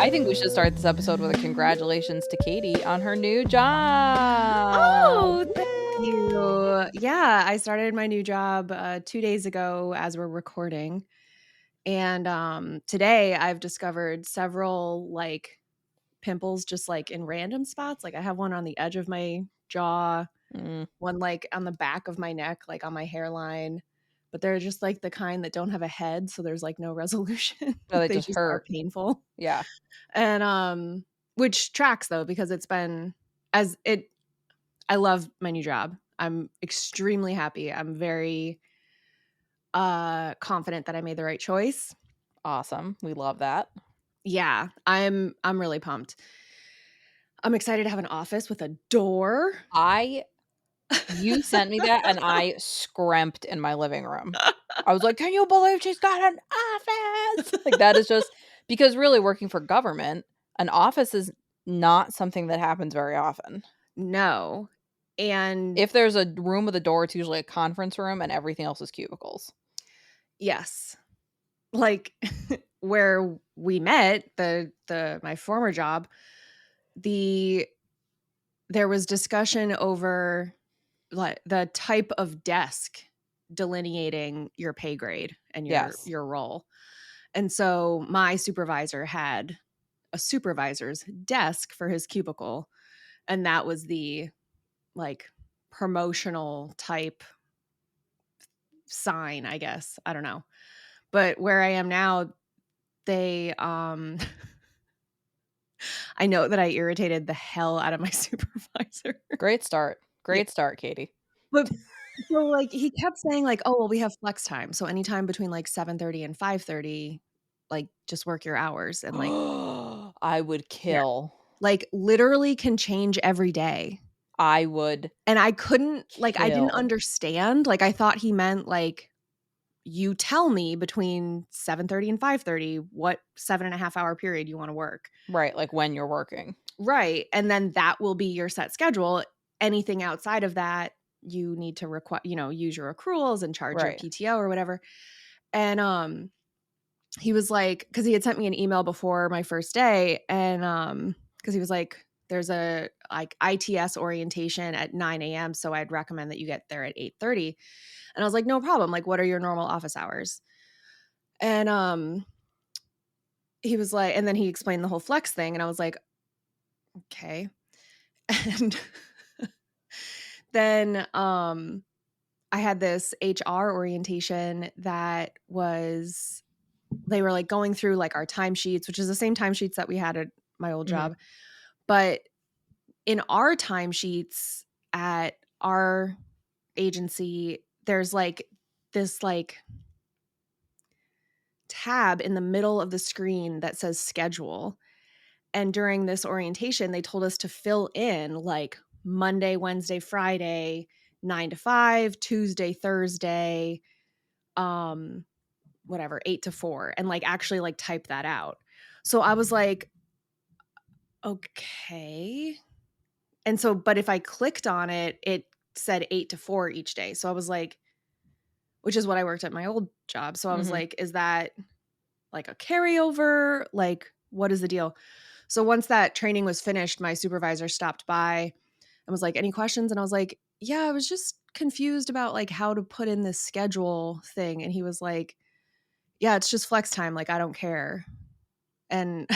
I think we should start this episode with a congratulations to Katie on her new job. Oh, thank you. Yeah, I started my new job 2 days ago as we're recording. And today I've discovered several like pimples just like in random spots. Like I have one on the edge of my jaw, Mm. one like on the back of my neck, like on my hairline. But they're just like the kind that don't have a head, so there's like no resolution. No, they They just just are hurt. painful. Yeah. And which tracks though, because it's been as it I love my new job. I'm extremely happy. I'm very confident that I made the right choice. Awesome. We love that. Yeah, I'm really pumped. I'm excited to have an office with a door. You sent me that and I scramped in my living room. I was like, "Can you believe she's got an office?" Like that is just because really working for government, an office is not something that happens very often. No. And If there's a room with a door, it's usually a conference room and everything else is cubicles. yes. Like where we met, the my former job, there was discussion over like the type of desk delineating your pay grade and Yes. your role. And so my supervisor had a supervisor's desk for his cubicle, and that was the like promotional type sign, I guess. I don't know. But where I am now, they I know that I irritated the hell out of my supervisor. Great start. Yeah. Great start, Katie. But so like he kept saying like, "Oh, well we have flex time. So anytime between like 7:30 and 5:30, like just work your hours." And like I would yeah, kill. like literally can change every day. I would And I couldn't like I didn't kill. understand. Like I thought he meant like you tell me between 7:30 and 5:30 what 7.5 hour period you want to work. Right, like when you're working. Right. And then that will be your set schedule. Anything outside of that, you need to use your accruals and charge your Right. PTO or whatever. And he was like, because he had sent me an email before my first day, and because he was like, there's a like ITS orientation at 9 a.m. So I'd recommend that you get there at 8:30. And I was like, no problem. Like, what are your normal office hours? And he was like, and then he explained the whole flex thing, and I was like, okay. And then I had this HR orientation that was they were like going through like our timesheets, which is the same timesheets that we had at my old job. But in our timesheets at our agency, there's like this like tab in the middle of the screen that says schedule. And during this orientation, they told us to fill in like Monday, Wednesday, Friday, 9 to 5, Tuesday, Thursday, whatever, 8 to 4, and like actually like type that out. So I was like, okay. And so, but if I clicked on it, it said 8 to 4 each day. So I was like, which is what I worked at my old job. So I was like, is that like a carryover? Like, what is the deal? So once that training was finished, my supervisor stopped by and was like, any questions? And I was like, yeah, I was just confused about like how to put in this schedule thing. And he was like, yeah, it's just flex time. Like, I don't care. And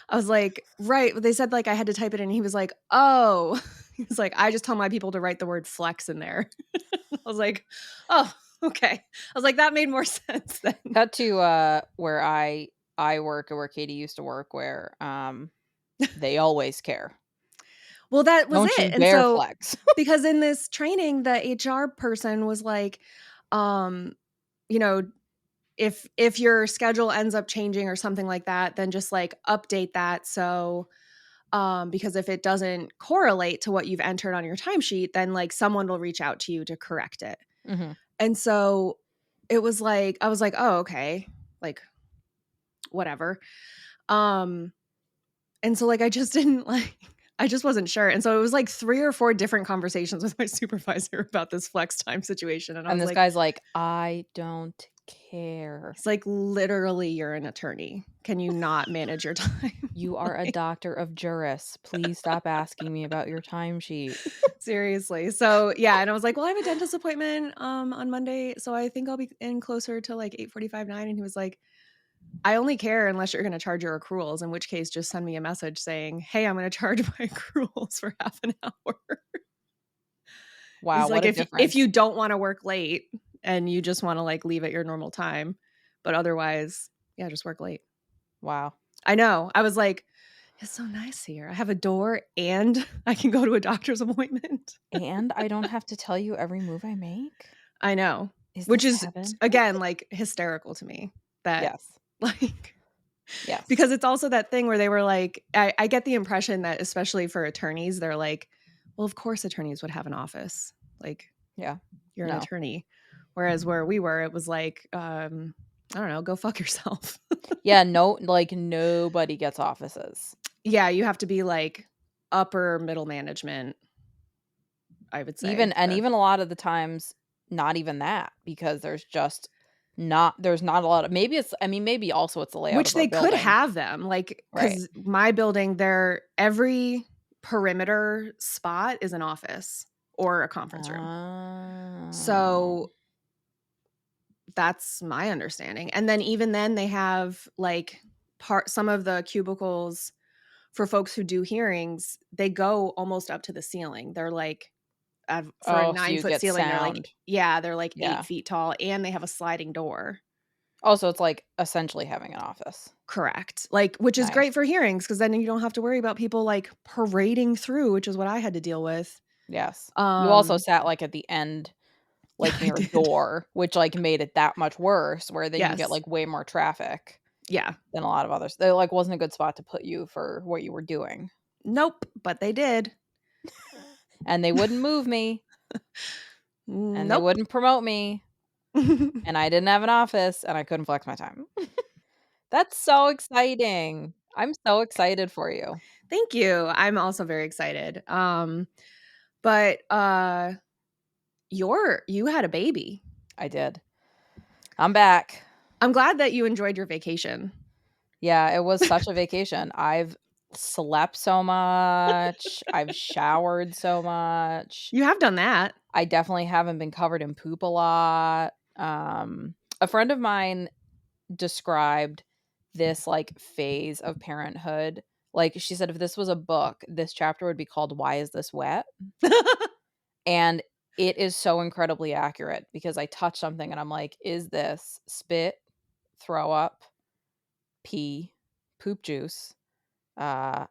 I was like, right. But they said like I had to type it in. And he was like, oh, he was like, I just tell my people to write the word flex in there. I was like, oh, okay. I was like, that made more sense then. Cut to where I work or where Katie used to work where they always care. Well, that was Don't you it. And dare so flex. because in this training, the HR person was like, you know, if your schedule ends up changing or something like that, then just like update that. So because if it doesn't correlate to what you've entered on your timesheet, then like someone will reach out to you to correct it. And so it was like, I was like, oh, okay, like whatever. And so like I just didn't like I just wasn't sure. And so it was like 3 or 4 different conversations with my supervisor about this flex time situation. And I And was this like, guy's like, I don't care. He's like, "Literally, you're an attorney. Can you not manage your time?" You are a Like, doctor of juris. Please stop asking me about your timesheet. seriously. So, yeah, and I was like, "Well, I have a dentist appointment, on Monday, so I think I'll be in closer to, like, 8:45, 9," and he was like, "I only care unless you're gonna charge your accruals, in which case just send me a message saying, 'Hey, I'm gonna charge my accruals for half an hour.'" Wow, He's what like, a If you difference. don't wanna work late and you just wanna, like, leave at your normal time, but otherwise, yeah, just work late." Wow. I know. I was like, "It's so nice here. I have a door and I can go to a doctor's appointment." And I don't have to tell you every move I make? I know, Is which this is, heaven? again, like, hysterical to me that, Yes. like, Yes. because it's also that thing where they were like, I get the impression that especially for attorneys, they're like, "Well, of course attorneys would have an office. Like, Yeah. you're an No. attorney." Whereas where we were, it was like, I don't know, "Go fuck yourself." Yeah, no, like, nobody gets offices. Yeah, you have to be, like, upper middle management, I would say, to Even a lot of the times, not even that, because there's not a lot of maybe it's I mean, maybe also it's the layout which of our they could building. have them, like, Right. because my building, there every perimeter spot is an office or a conference room. Oh. So, that's my understanding, and then even then, they have, like, part some of the cubicles for folks who do hearings, they go almost up to the ceiling. They're, like, for a Oh, so you 9-foot get ceiling, they're, like, sound. yeah, they're, like, 8 Yeah. feet tall, and they have a sliding door. Also, it's like essentially having an office. Correct. Like, which is Nice. great for hearings because then you don't have to worry about people, like, parading through, which is what I had to deal with. Yes. You also Um, sat, like, at the end, like, I near a did. door, which, like, made it that much worse, where then you get, Yes. like, way more traffic Yeah. than a lot of others. There, like, wasn't a good spot to put you for what you were doing. Nope, but they did. And they wouldn't move me, and they Nope. wouldn't promote me, and I didn't have an office, and I couldn't flex my time. That's so exciting. I'm so excited for you. Thank you. I'm also very excited. But, you had a baby. I did. I'm back. I'm glad that you enjoyed your vacation. Yeah, it was such a vacation. I've slept so much, I've showered so much. You have done that. I definitely haven't been covered in poop a lot. A friend of mine described this, like, phase of parenthood. Like, she said if this was a book, this chapter would be called "Why Is This Wet?" And it is so incredibly accurate because I touch something and I'm like, "Is this spit, throw up, pee, poop juice, uh,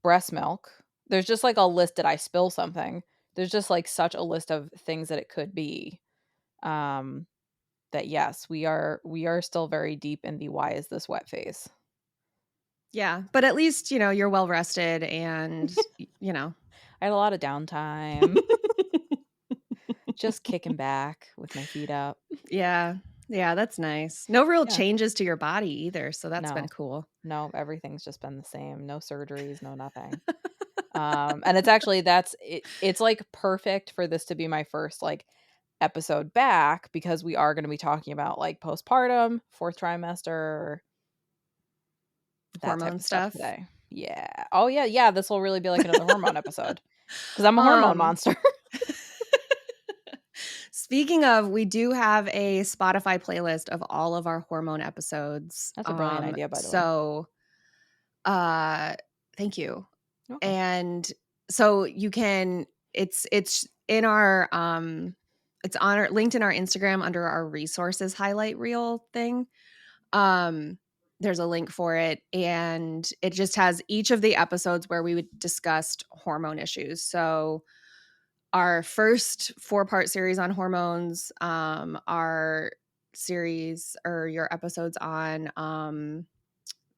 breast milk?" There's just, like, a list. Did I spill something? There's just, like, such a list of things that it could be. Um, that yes, we are still very deep in the "Why is this wet?" phase. Yeah, but at least, you're well rested and, you know. I had a lot of downtime, just kicking back with my feet up. Yeah. Yeah, that's nice. No real Yeah. changes to your body either, so that's been No. cool. No, everything's just been the same. No surgeries, no nothing. And it's actually it's, like, perfect for this to be my first, like, episode back because we are gonna be talking about, like, postpartum, 4th trimester, that type Hormone of stuff stuff. today. Yeah. Oh, yeah, yeah, this will really be like another hormone episode because 'cause I'm a hormone Um, monster. Speaking of, we do have a Spotify playlist of all of our hormone episodes. That's a brilliant idea, by the way. So, uh, thank you. You're welcome. And so you can it's in our, it's on our linked in our Instagram under our resources highlight reel thing. Um, there's a link for it, and it just has each of the episodes where we would discussed hormone issues. So our first 4-part series on hormones, our series or your episodes on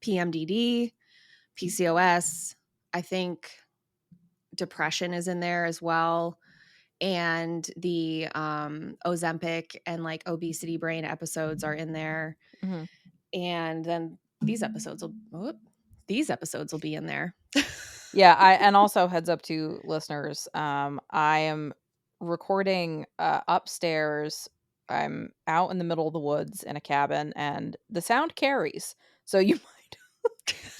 PMDD, PCOS. I think depression is in there as well. And the Ozempic and like obesity brain episodes are in there. Mhm. And then these episodes will be in there. Yeah, I and also heads up to listeners, I am recording, upstairs I'm out in the middle of the woods in a cabin, and the sound carries. So you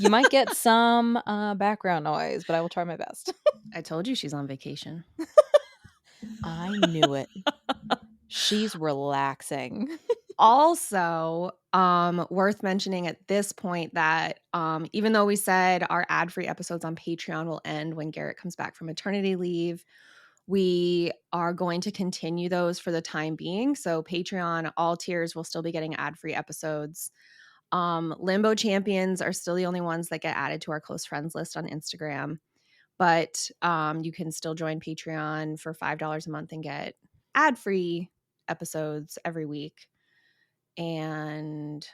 might get some background noise, but I will try my best. I told you she's on vacation. I knew it. She's relaxing. Also, worth mentioning at this point that, even though we said our ad-free episodes on Patreon will end when Garrett comes back from maternity leave, we are going to continue those for the time being. So Patreon, all tiers will still be getting ad-free episodes. Limbo champions are still the only ones that get added to our close friends list on Instagram, but you can still join Patreon for $5 a month and get ad-free episodes every week. And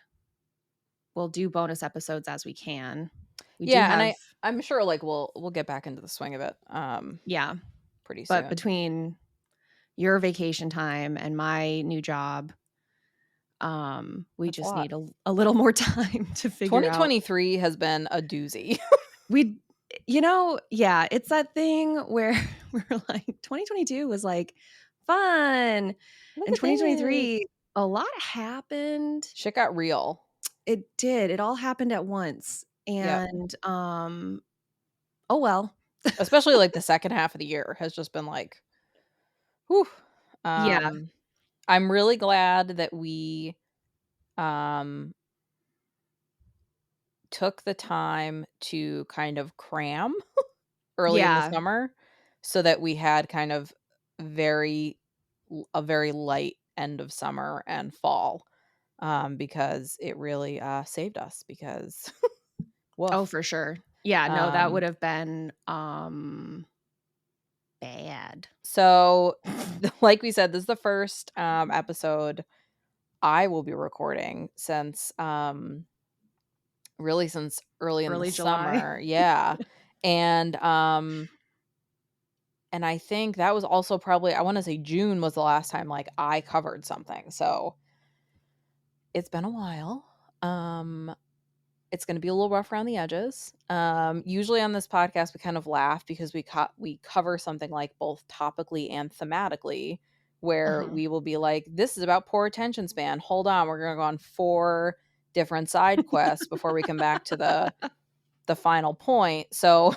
we'll do bonus episodes as we can. We do Yeah, and have I'm sure like we'll get back into the swing of it yeah, pretty but soon. between your vacation time and my new job, we That's a just lot. need a little more time to figure out 2023 has been a doozy. we yeah, it's that thing where we're like 2022 was like fun, Look and at this. 2023 a lot happened. Shit got real. It did. It all happened at once. Yep. And oh well. Especially like the second half of the year has just been like, whew. Yeah. I'm really glad that we um took the time to kind of cram early in the Yeah. summer so that we had kind of very a very light end of summer and fall, because it really, saved us because Oh, woof. for sure. Yeah, no, that would Um, have been, bad. so, like we said, this is the first, episode I will be recording since, really since early in the Early July. summer, yeah, and, um and I think that was also probably I wanna say June was the last time, like, I covered something, so it's been a while. Um, it's gonna be a little rough around the edges. Usually on this podcast, we kind of laugh because we cover something, like, both topically and thematically, where Mhm. we will be like, "This is about poor attention span. Hold on, we're gonna go on 4 different side quests before we come back to the final point." So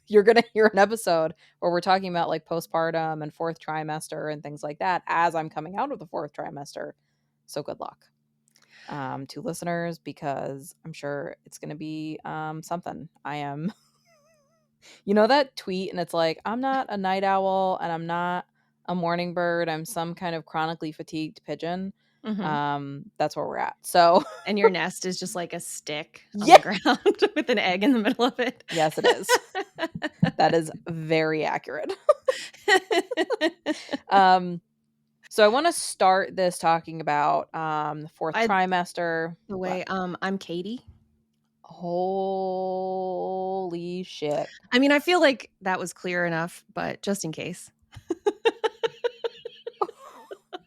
you're gonna hear an episode where we're talking about like postpartum and 4th trimester and things like that as I'm coming out of the 4th trimester. So good luck to listeners because I'm sure it's gonna be something. I am, you know, that tweet and it's like, I'm not a night owl and I'm not a morning bird. I'm some kind of chronically fatigued pigeon. Mhm. That's where we're at. So And your nest is just like a stick on the yeah, ground with an egg in the middle of it. yes, it is. That is very accurate. um So I want to start this talking about the 4th By trimester. the What? way, I'm Katie. Holy shit. I mean, I feel like that was clear enough, but just in case.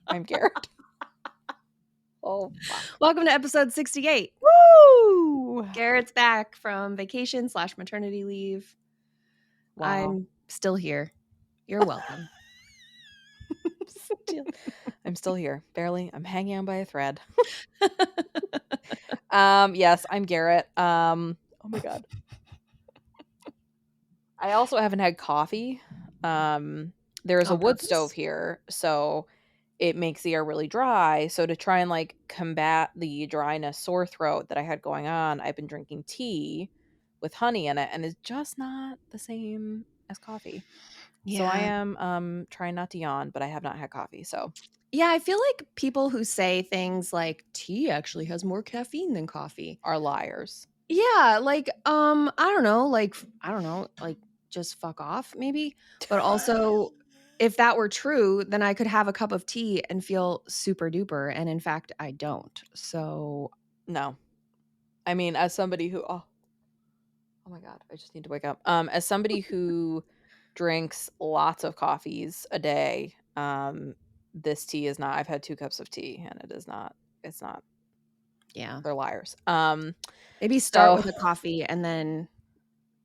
I'm Garrett. Oh fuck. Welcome to episode 68. Woo! Garrett's back from vacation/maternity leave. Wow. I'm still here. You're welcome. Still, I'm still here. Barely. I'm hanging on by a thread. Yes, I'm Garrett. Oh my god. I also haven't had coffee. There's a On wood stove purpose? here, so it makes the air really dry. So to try and like combat the dryness, sore throat that I had going on, I've been drinking tea with honey in it, and it's just not the same as coffee. So I Yeah. am trying not to yawn, but I have not had coffee, so Yeah, I feel like people who say things like tea actually has more caffeine than coffee. are liars. Yeah, like I don't know, like just fuck off maybe. But also if that were true, then I could have a cup of tea and feel super duper, and in fact I don't. So, No. I mean, as somebody who oh my god, I just need to wake up. As somebody who drinks lots of coffees a day, this tea is not I've had 2 cups of tea and it's not yeah. they're liars. Maybe start So with a coffee and then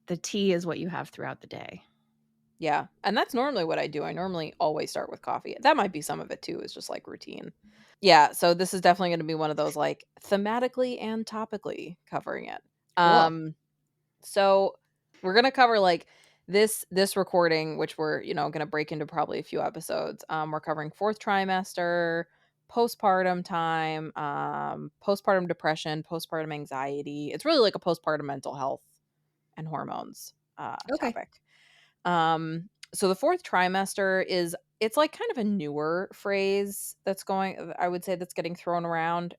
the tea is what you have throughout the day. Yeah, and that's normally what I do. I normally always start with coffee. That might be some of it too, is just, like, routine. Yeah, so this is definitely gonna be one of those, like, thematically and topically covering it. Cool. So we're gonna cover, like, this recording, which we're, gonna break into probably a few episodes. We're covering 4th trimester, postpartum time, postpartum depression, postpartum anxiety. It's really like a postpartum mental health and hormones, Okay. topic. So the 4th trimester it's like kind of a newer phrase I would say that's getting thrown around.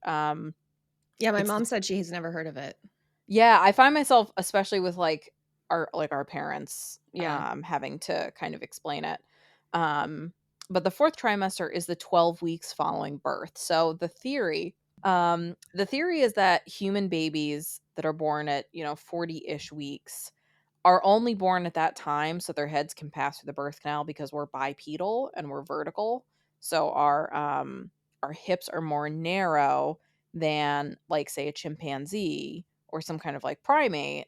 Yeah, my It's the mom said she's never heard of it. Yeah, I find myself, especially with, our parents, Yeah. having to kind of explain it. Um, but the 4th trimester is the 12 weeks following birth. So the theory is that human babies that are born at, 40-ish weeks are only born at that time so their heads can pass through the birth canal because we're bipedal and we're vertical. So our hips are more narrow than, like, say, a chimpanzee or some kind of, like, primate.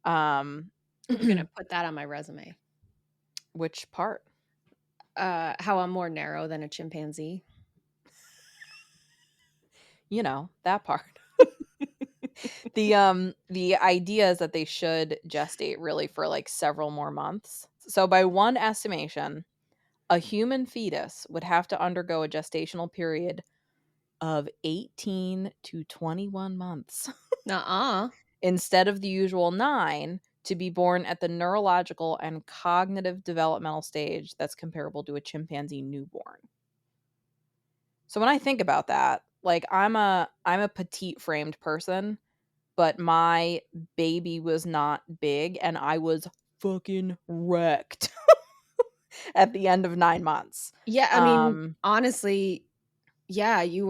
Um I'm gonna put that on my resume. which part? How I'm more narrow than a chimpanzee. That part. The idea is that they should gestate really for, like, several more months. So by one estimation, a human fetus would have to undergo a gestational period of 18 to 21 months Nuh-uh. instead of the usual 9 to be born at the neurological and cognitive developmental stage that's comparable to a chimpanzee newborn. So when I think about that, like, I'm a petite framed person, but my baby was not big and I was fucking wrecked at the end of 9 months. Yeah, I mean, Um honestly, yeah, you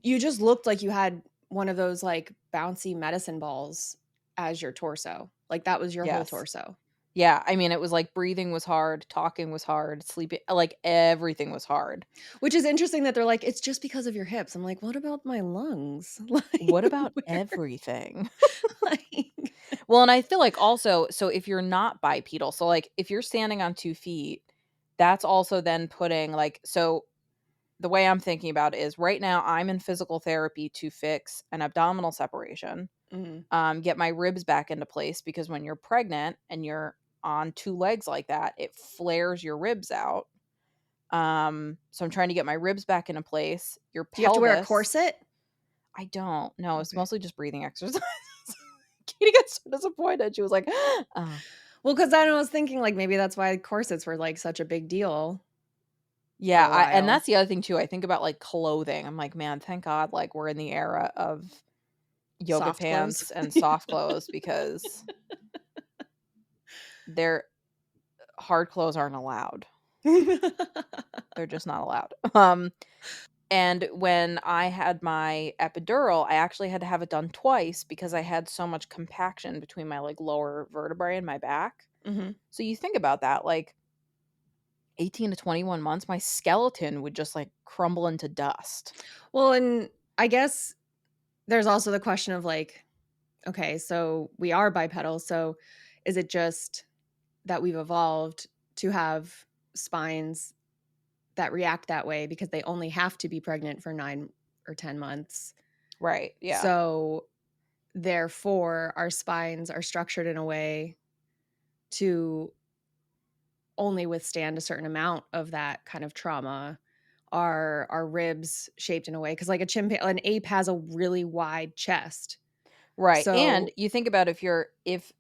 just looked like you had one of those, like, bouncy medicine balls as your torso. Like, that was your whole yes. torso. Yeah, I mean, it was like breathing was hard, talking was hard, sleeping, like, everything was hard. Which is interesting that they're like, "It's just because of your hips." I'm like, "What about my lungs?" What Like, about where everything? like Well, and I feel like also, so if you're not bipedal, so, like, if you're standing on 2 feet, that's also then putting, like, so the way I'm thinking about it is right now I'm in physical therapy to fix an abdominal separation, Mhm. get my ribs back into place because when you're pregnant and you're on 2 legs like that, it flares your ribs out. So I'm trying to get my ribs back into place. Your Do you have to wear a pelvis, corset? I don't. No, it's Okay. mostly just breathing exercises. Katie got so disappointed. She was like, "Oh." Well, 'cause then I was thinking, like, maybe that's why corsets were, like, such a big deal for Yeah, a and while. that's the other thing too. I think about, like, clothing. I'm like, "Man, thank God, like, we're in the era of yoga Soft clothes. pants and soft clothes because they're hard clothes aren't allowed. They're just not allowed." And when I had my epidural, I actually had to have it done twice because I had so much compaction between my, like, lower vertebrae and my back. Mhm. So you think about that, like, 18 to 21 months, my skeleton would just, like, crumble into dust. Well, and I guess there's also the question of, like, okay, so we are bipedal, so is it just that we've evolved to have spines that react that way because they only have to be pregnant for 9 or 10 months. Right, yeah. So, therefore, our spines are structured in a way to only withstand a certain amount of that kind of trauma. Our ribs shaped in a way because, like, an ape has a really wide chest. Right, and So you think about if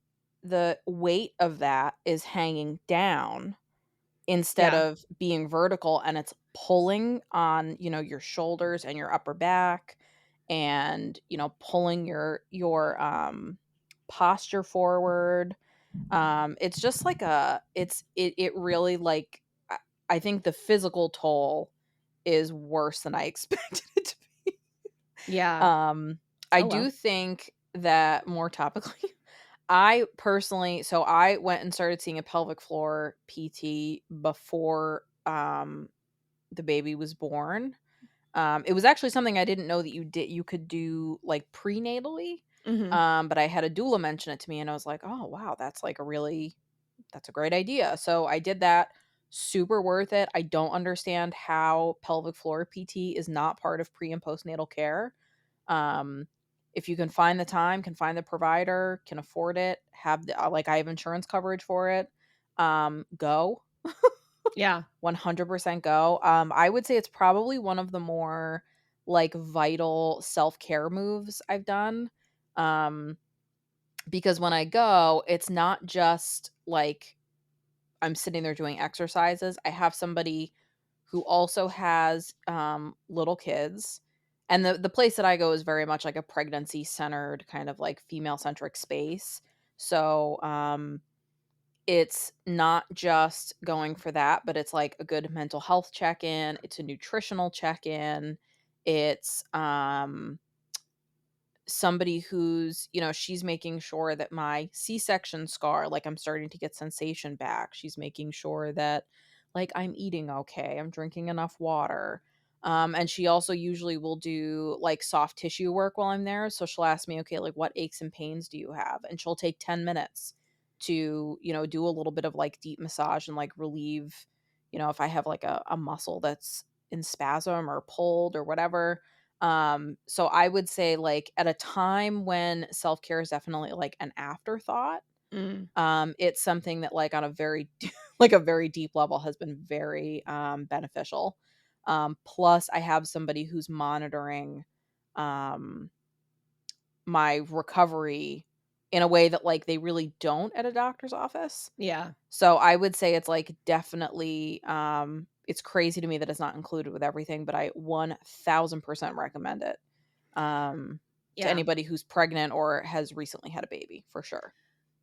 the weight of that is hanging down instead yeah, of being vertical and it's pulling on, your shoulders and your upper back and, pulling your posture forward. It's just like it really, like, I think the physical toll is worse than I expected it to be. yeah. Um, I Oh, do well. think that more topically, I personally, so I went and started seeing a pelvic floor PT before the baby was born. It was actually something I didn't know that you could do, like, prenatally. Mhm. But I had a doula mention it to me and I was like, "Oh, wow, that's like a really That's a great idea. So I did that. Super worth it. I don't understand how pelvic floor PT is not part of pre and postnatal care. Um, if you can find the time, can find the provider, can afford it, have the, like I have insurance coverage for it, go. Yeah. 100% go. I would say it's probably one of the more like vital self-care moves I've done. Um, because when I go, it's not just like I'm sitting there doing exercises. I have somebody who also has little kids. And the place that I go is very much like a pregnancy centered kind of like female centric space. So it's not just going for that, but it's like a good mental health check-in, it's a nutritional check-in, it's somebody who's, she's making sure that my C-section scar, like, I'm starting to get sensation back. She's making sure that, like, I'm eating okay, I'm drinking enough water. And she also usually will do, like, soft tissue work while I'm there, so she'll ask me, "Okay, like, what aches and pains do you have?" And she'll take 10 minutes to, do a little bit of, like, deep massage and, like, relieve, if I have, like, a muscle that's in spasm or pulled or whatever. So I would say, like, at a time when self-care is definitely, like, an afterthought, Mm. it's something that, like, on a very like, a very deep level has been very, beneficial. Plus I have somebody who's monitoring, um, my recovery in a way that, like, they really don't at a doctor's office. Yeah. So I would say it's, like, definitely, it's crazy to me that it's not included with everything, but I 1000% recommend it, to Yeah. anybody who's pregnant or has recently had a baby, for sure.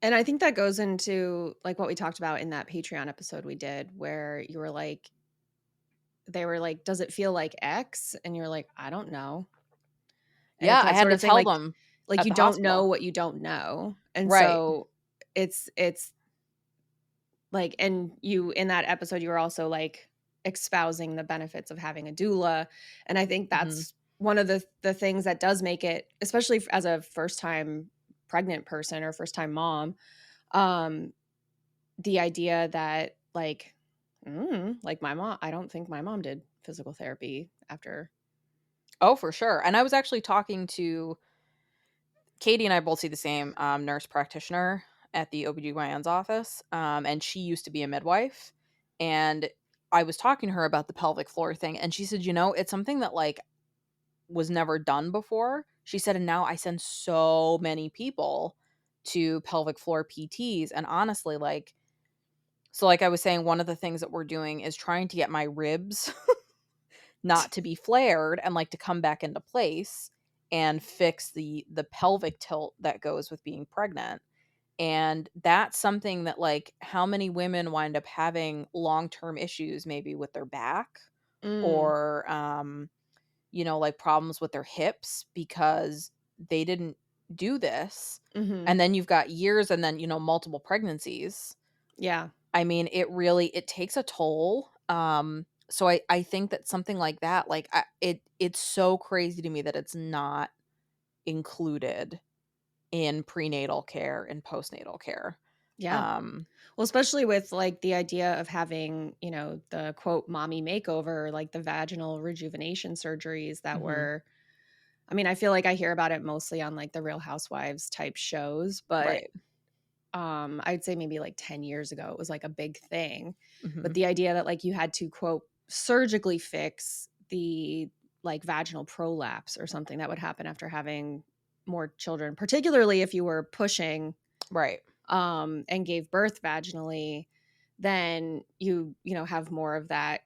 And I think that goes into, like, what we talked about in that Patreon episode we did where you were like they were like, "Does it feel like X?" And you're like, "I don't know." And it's Yeah, I that had sort to of thing, tell them like at you the don't know hospital. what you don't know. And Right. so it's like, and you in that episode, you were also, like, espousing the benefits of having a doula, and I think Mhm. that's one of the things that does make it, especially as a first-time pregnant person or first-time mom, um, the idea that, like my mom I don't think my mom did physical therapy after. Oh, for sure, and I was actually talking to Katie, and I both see the same, nurse practitioner at the OBGYN's office, and she used to be a midwife, and I was talking to her about the pelvic floor thing, and she said, "It's something that, like, was never done before." She said, "And now I send so many people to pelvic floor PTs," and honestly, like so like I was saying, one of the things that we're doing is trying to get my ribs not to be flared and, like, to come back into place and fix the pelvic tilt that goes with being pregnant. And that's something that, like, how many women wind up having long-term issues maybe with their back Mm, or, like, problems with their hips because they didn't do this, mhm. and then you've got years and then, multiple pregnancies. Yeah, I mean, it takes a toll, so I think that something like that, like, it's so crazy to me that it's not included in prenatal care and postnatal care. yeah. Um Well, especially with, like, the idea of having, the quote "mommy makeover," like the vaginal rejuvenation surgeries that Mhm. were, I mean, I feel like I hear about it mostly on, like, the Real Housewives type shows, but, Right. I'd say maybe, like, 10 years ago, it was, like, a big thing. But Mhm. the idea that, like, you had to, quote, "surgically fix" the, like, vaginal prolapse or something that would happen after having more children, particularly if you were pushing, Right. and gave birth vaginally, then you have more of that,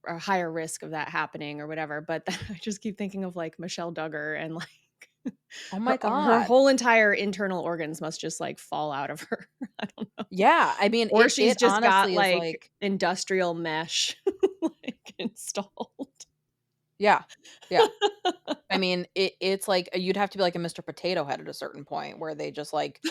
a higher risk of that happening or whatever. But I just keep thinking of like Michelle Duggar and like Oh my her god. whole entire internal organs must just like fall out of her. I don't know. Yeah, I mean, Or it she's just got honestly is like like industrial mesh like installed. yeah. Yeah. I mean, it's like you'd have to be like a Mr. Potato Head at a certain point where they just like,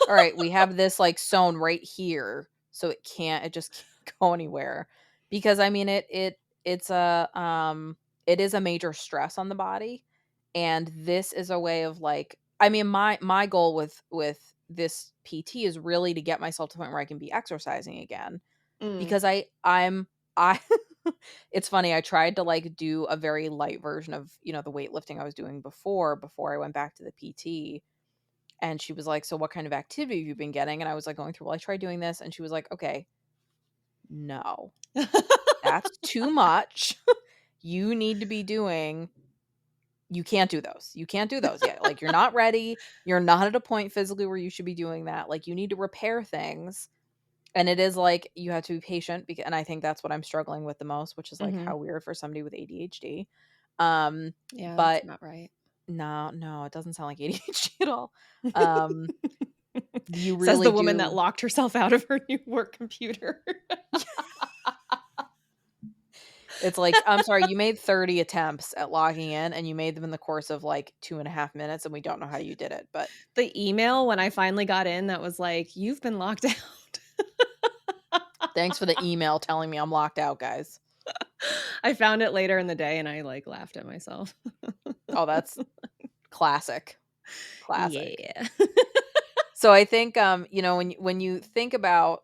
"All right, we have this, like, sewn right here, so it just can't go anywhere." Because, I mean, it is a major stress on the body, and this is a way of, like I mean, my goal with this PT is really to get myself to the point where I can be exercising again Mm. because I it's funny, I tried to, like, do a very light version of, the weightlifting I was doing before I went back to the PT, and she was like, "So what kind of activity have you been getting?" And I was, like, going through, "Well, I tried doing this," and she was like, "Okay, no, that's too much. You need to be doing you can't do those. You can't do those yet. Like, you're not ready. You're not at a point physically where you should be doing that. Like, you need to repair things." And it is like you have to be patient and I think that's what I'm struggling with the most, which is like Mhm. how weird for somebody with ADHD. Um, Yeah, that's but about right. no, no, it doesn't sound like ADHD at all. Um, you Says the really woman that do. locked herself out of her new work computer. It's like, I'm sorry, you made 30 attempts at logging in and you made them in the course of like 2.5 minutes and we don't know how you did it. But The email when I finally got in that was like, "You've been locked out." thanks for the email telling me I'm locked out, guys. I found it later in the day and I, like, laughed at myself. Oh, that's classic. Classic. Yeah. So I think when you think about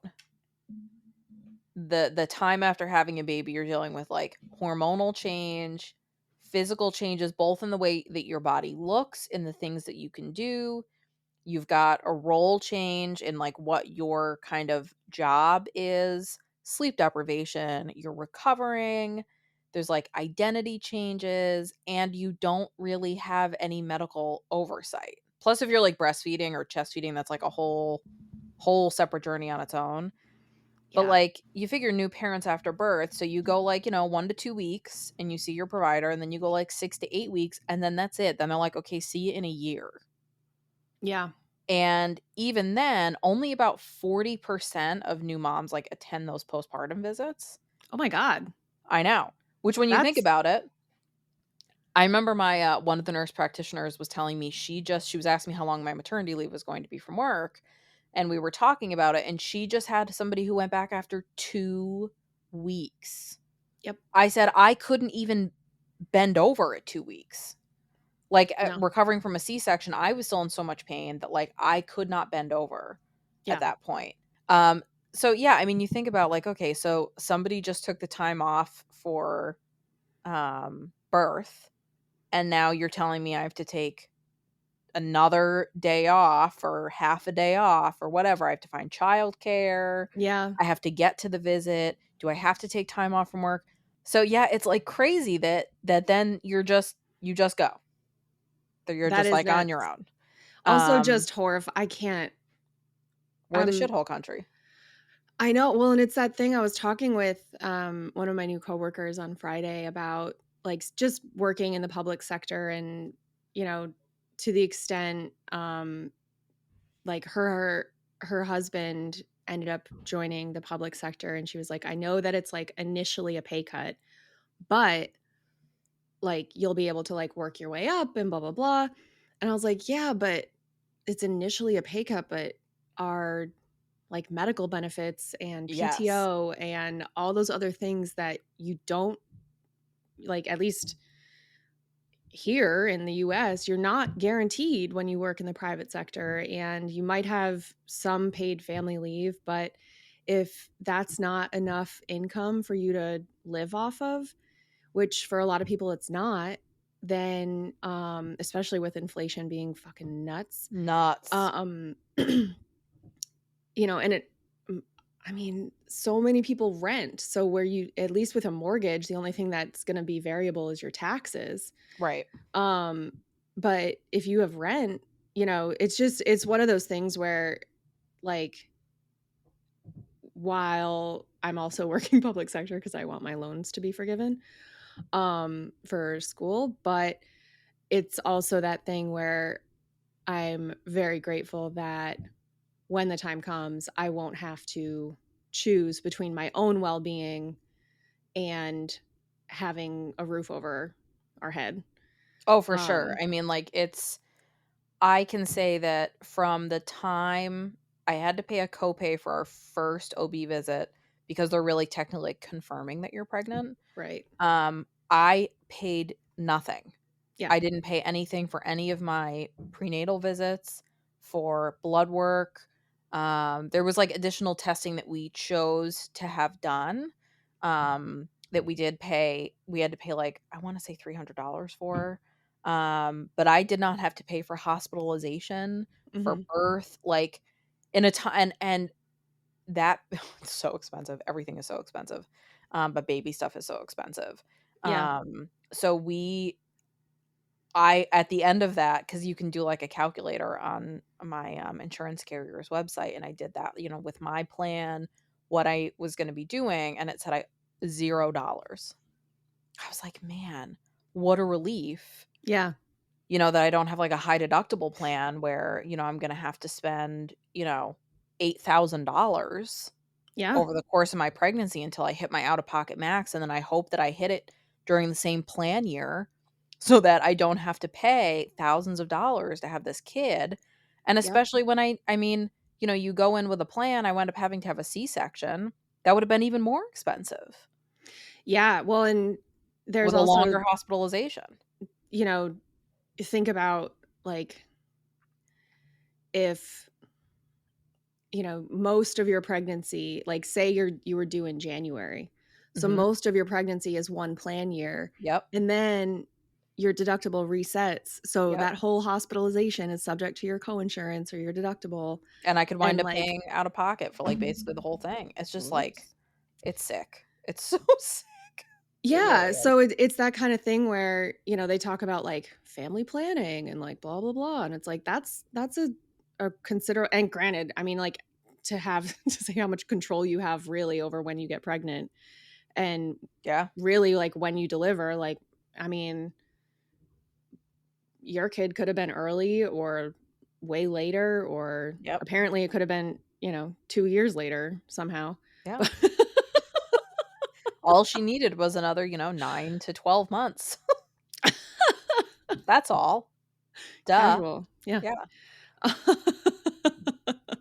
the time after having a baby, you're dealing with like hormonal change, physical changes, both in the way that your body looks, in the things that you can do. You've got a role change in like what your kind of job is, sleep deprivation, you're recovering. There's like identity changes, and you don't really have any medical oversight. Plus, if you're like breastfeeding or chest feeding, that's like a whole separate journey on its own. But, Yeah. like, you figure new parents after birth, so you go, like, 1 to 2 weeks and you see your provider, and then you go, like, 6 to 8 weeks, and then that's it. Then they're like, "Okay, see you in a year." Yeah. And even then, only about 40% of new moms, like, attend those postpartum visits. Oh my god. I know. Which when you think That's about it, I remember my, one of the nurse practitioners was telling me she was asking me how long my maternity leave was going to be from work, and we were talking about it, and she just had somebody who went back after 2 weeks. Yep. I said I couldn't even bend over at 2 weeks. Like, No. recovering from a C-section, I was still in so much pain that, like, I could not bend over at Yeah. that point. Um, so, yeah, I mean, you think about, like, okay, so somebody just took the time off for, birth, and now you're telling me I have to take another day off or half a day off or whatever. I have to find childcare. Yeah. I have to get to the visit. Do I have to take time off from work? So yeah, it's like crazy that then you just go. That you're That just is like on nuts. your own. Also just I can't We're the um shithole country. I know. Well, and it's that thing I was talking with one of my new coworkers on Friday about like just working in the public sector and you know to the extent like her husband ended up joining the public sector and she was like I know that it's like initially a pay cut, but like you'll be able to like work your way up and blah blah blah. And I was like, yeah, but it's initially a pay cut, but our like medical benefits and Yes. PTO and all those other things that you don't like, at least here in the US, you're not guaranteed when you work in the private sector. And you might have some paid family leave, but if that's not enough income for you to live off of, which for a lot of people it's not, then especially with inflation being fucking nuts, Nuts. um and it mm, I mean, so many people rent. So where you at least with a mortgage, the only thing that's going to be variable is your taxes. Right. Um but if you have rent, it's one of those things where like while I'm also working public sector because I want my loans to be forgiven for school, but it's also that thing where I'm very grateful that when the time comes, I won't have to choose between my own well being and having a roof over our head. Oh, for sure. Um, I mean, like I can say that from the time I had to pay a copay for our first OB visit because they're really technically confirming that you're pregnant. right. I paid nothing. Yeah. I didn't pay anything for any of my prenatal visits, for blood work. There was, like, additional testing that we chose to have done, that we had to pay, like, I wanna say $300 for, but I did not have to pay for hospitalization, for Mhm. birth, like, in a time and that it's so expensive, everything is so expensive, but baby stuff is so expensive. Yeah. So I at the end of that, because you can do, like, a calculator on my, insurance carrier's website, and I did that, with my plan, what I was gonna be doing, and it said I $0. I was like, "Man, what a relief," Yeah. that I don't have, like, a high deductible plan where, I'm gonna have to spend, $8,000 Yeah. over the course of my pregnancy until I hit my out-of-pocket max, and then I hope that I hit it during the same plan year so that I don't have to pay thousands of dollars to have this kid, and Yep. especially when I mean, you go in with a plan, I wound up having to have a C-section, that would have been even more expensive Yeah, well, and there's with a also, longer hospitalization. you know, think about, like, if, most of your pregnancy, like, say you were due in January. So Mhm. most of your pregnancy is one plan year, Yep, and then your deductible resets. So yep, that whole hospitalization is subject to your coinsurance or your deductible. and I could wind And up like, paying out of pocket for, like, basically the whole thing. It's just like whoops. it's sick. It's so sick. It really Yeah, is. so it's that kind of thing where, they talk about like family planning and like blah blah blah, and it's like that's a consider, and granted, I mean, like, to have to say how much control you have really over when you get pregnant, and Yeah, really like when you deliver, like, I mean, your kid could have been early or way later, or yep, apparently it could have been, 2 years later somehow. yeah. All she needed was another, 9 to 12 months. That's all. Duh. Casual. Yeah. Yeah,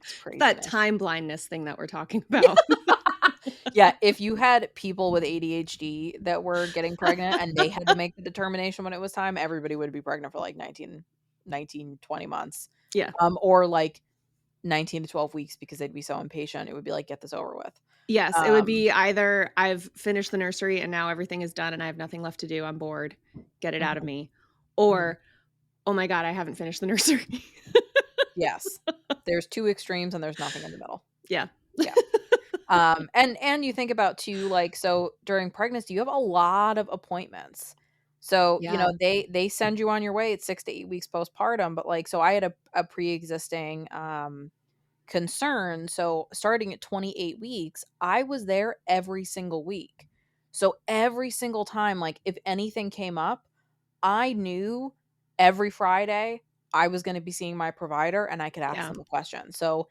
it's That craziness. time blindness thing that we're talking Yeah. about. Yeah, if you had people with ADHD that were getting pregnant and they had to make the determination when it was time, everybody would be pregnant for, like, 20 months, Yeah. or, like, 19 to 12 weeks because they'd be so impatient, it would be like, "Get this over with." Yes, it would Um be either I've finished the nursery and now everything is done and I have nothing left to do, I'm bored, get it out of Mhm, me, mhm. or, "Oh my god, I haven't finished the nursery." Yes. There's 2 extremes and there's nothing in the middle. Yeah. Yeah. And you think about too, like, so during pregnancy, you have a lot of appointments. So, Yeah. they send you on your way at 6 to 8 weeks postpartum, but, like, so I had a pre-existing, concern, so starting at 28 weeks, I was there every single week. So every single time, like, if anything came up, I knew every Friday I was gonna be seeing my provider and I could ask Yeah. them a question. So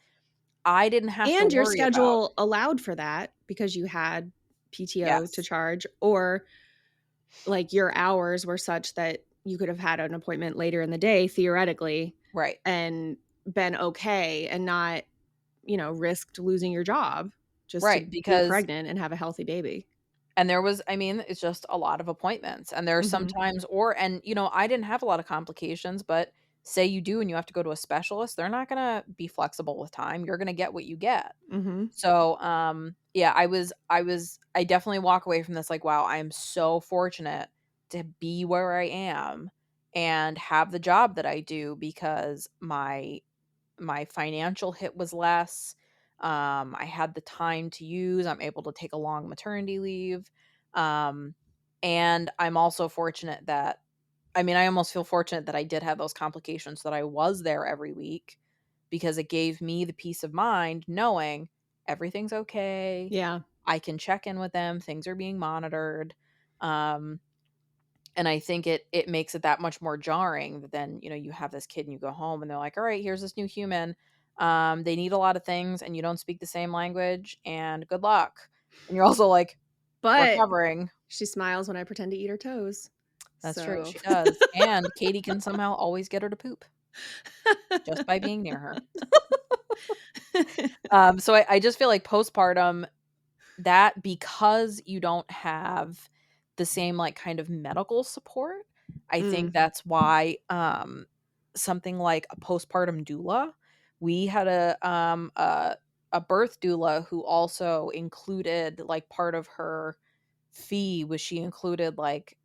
I didn't have to And your worry about. schedule allowed for that because you had PTO to Yes. charge, or, like, your hours were such that you could have had an appointment later in the day theoretically Right. and been okay and not, risked losing your job just Right, to be because pregnant and have a healthy baby. and there was I mean, it's just a lot of appointments, and there are Mhm. sometimes and, I didn't have a lot of complications, but say you do and you have to go to a specialist, they're not gonna be flexible with time, you're gonna get what you get. Mhm. So, yeah, I definitely walk away from this like, wow, I am so fortunate to be where I am and have the job that I do because my financial hit was less. I had the time to use. I'm able to take a long maternity leave. Um, and I'm also fortunate that, I mean, I almost feel fortunate that I did have those complications, that I was there every week because it gave me the peace of mind knowing everything's okay. Yeah. I can check in with them, things are being monitored. Um, and I think it makes it that much more jarring than, you have this kid and you go home and they're like, "All right, here's this new human. They need a lot of things and you don't speak the same language and good luck." And you're also like, But recovering. she smiles when I pretend to eat her toes. That's true. So She does. And Katie can somehow always get her to poop just by being near her. So I just feel like postpartum, that because you don't have the same, like, kind of medical support, I think Mm, that's why, something like a postpartum doula We had a birth doula who also included, like, part of her fee was she included, like,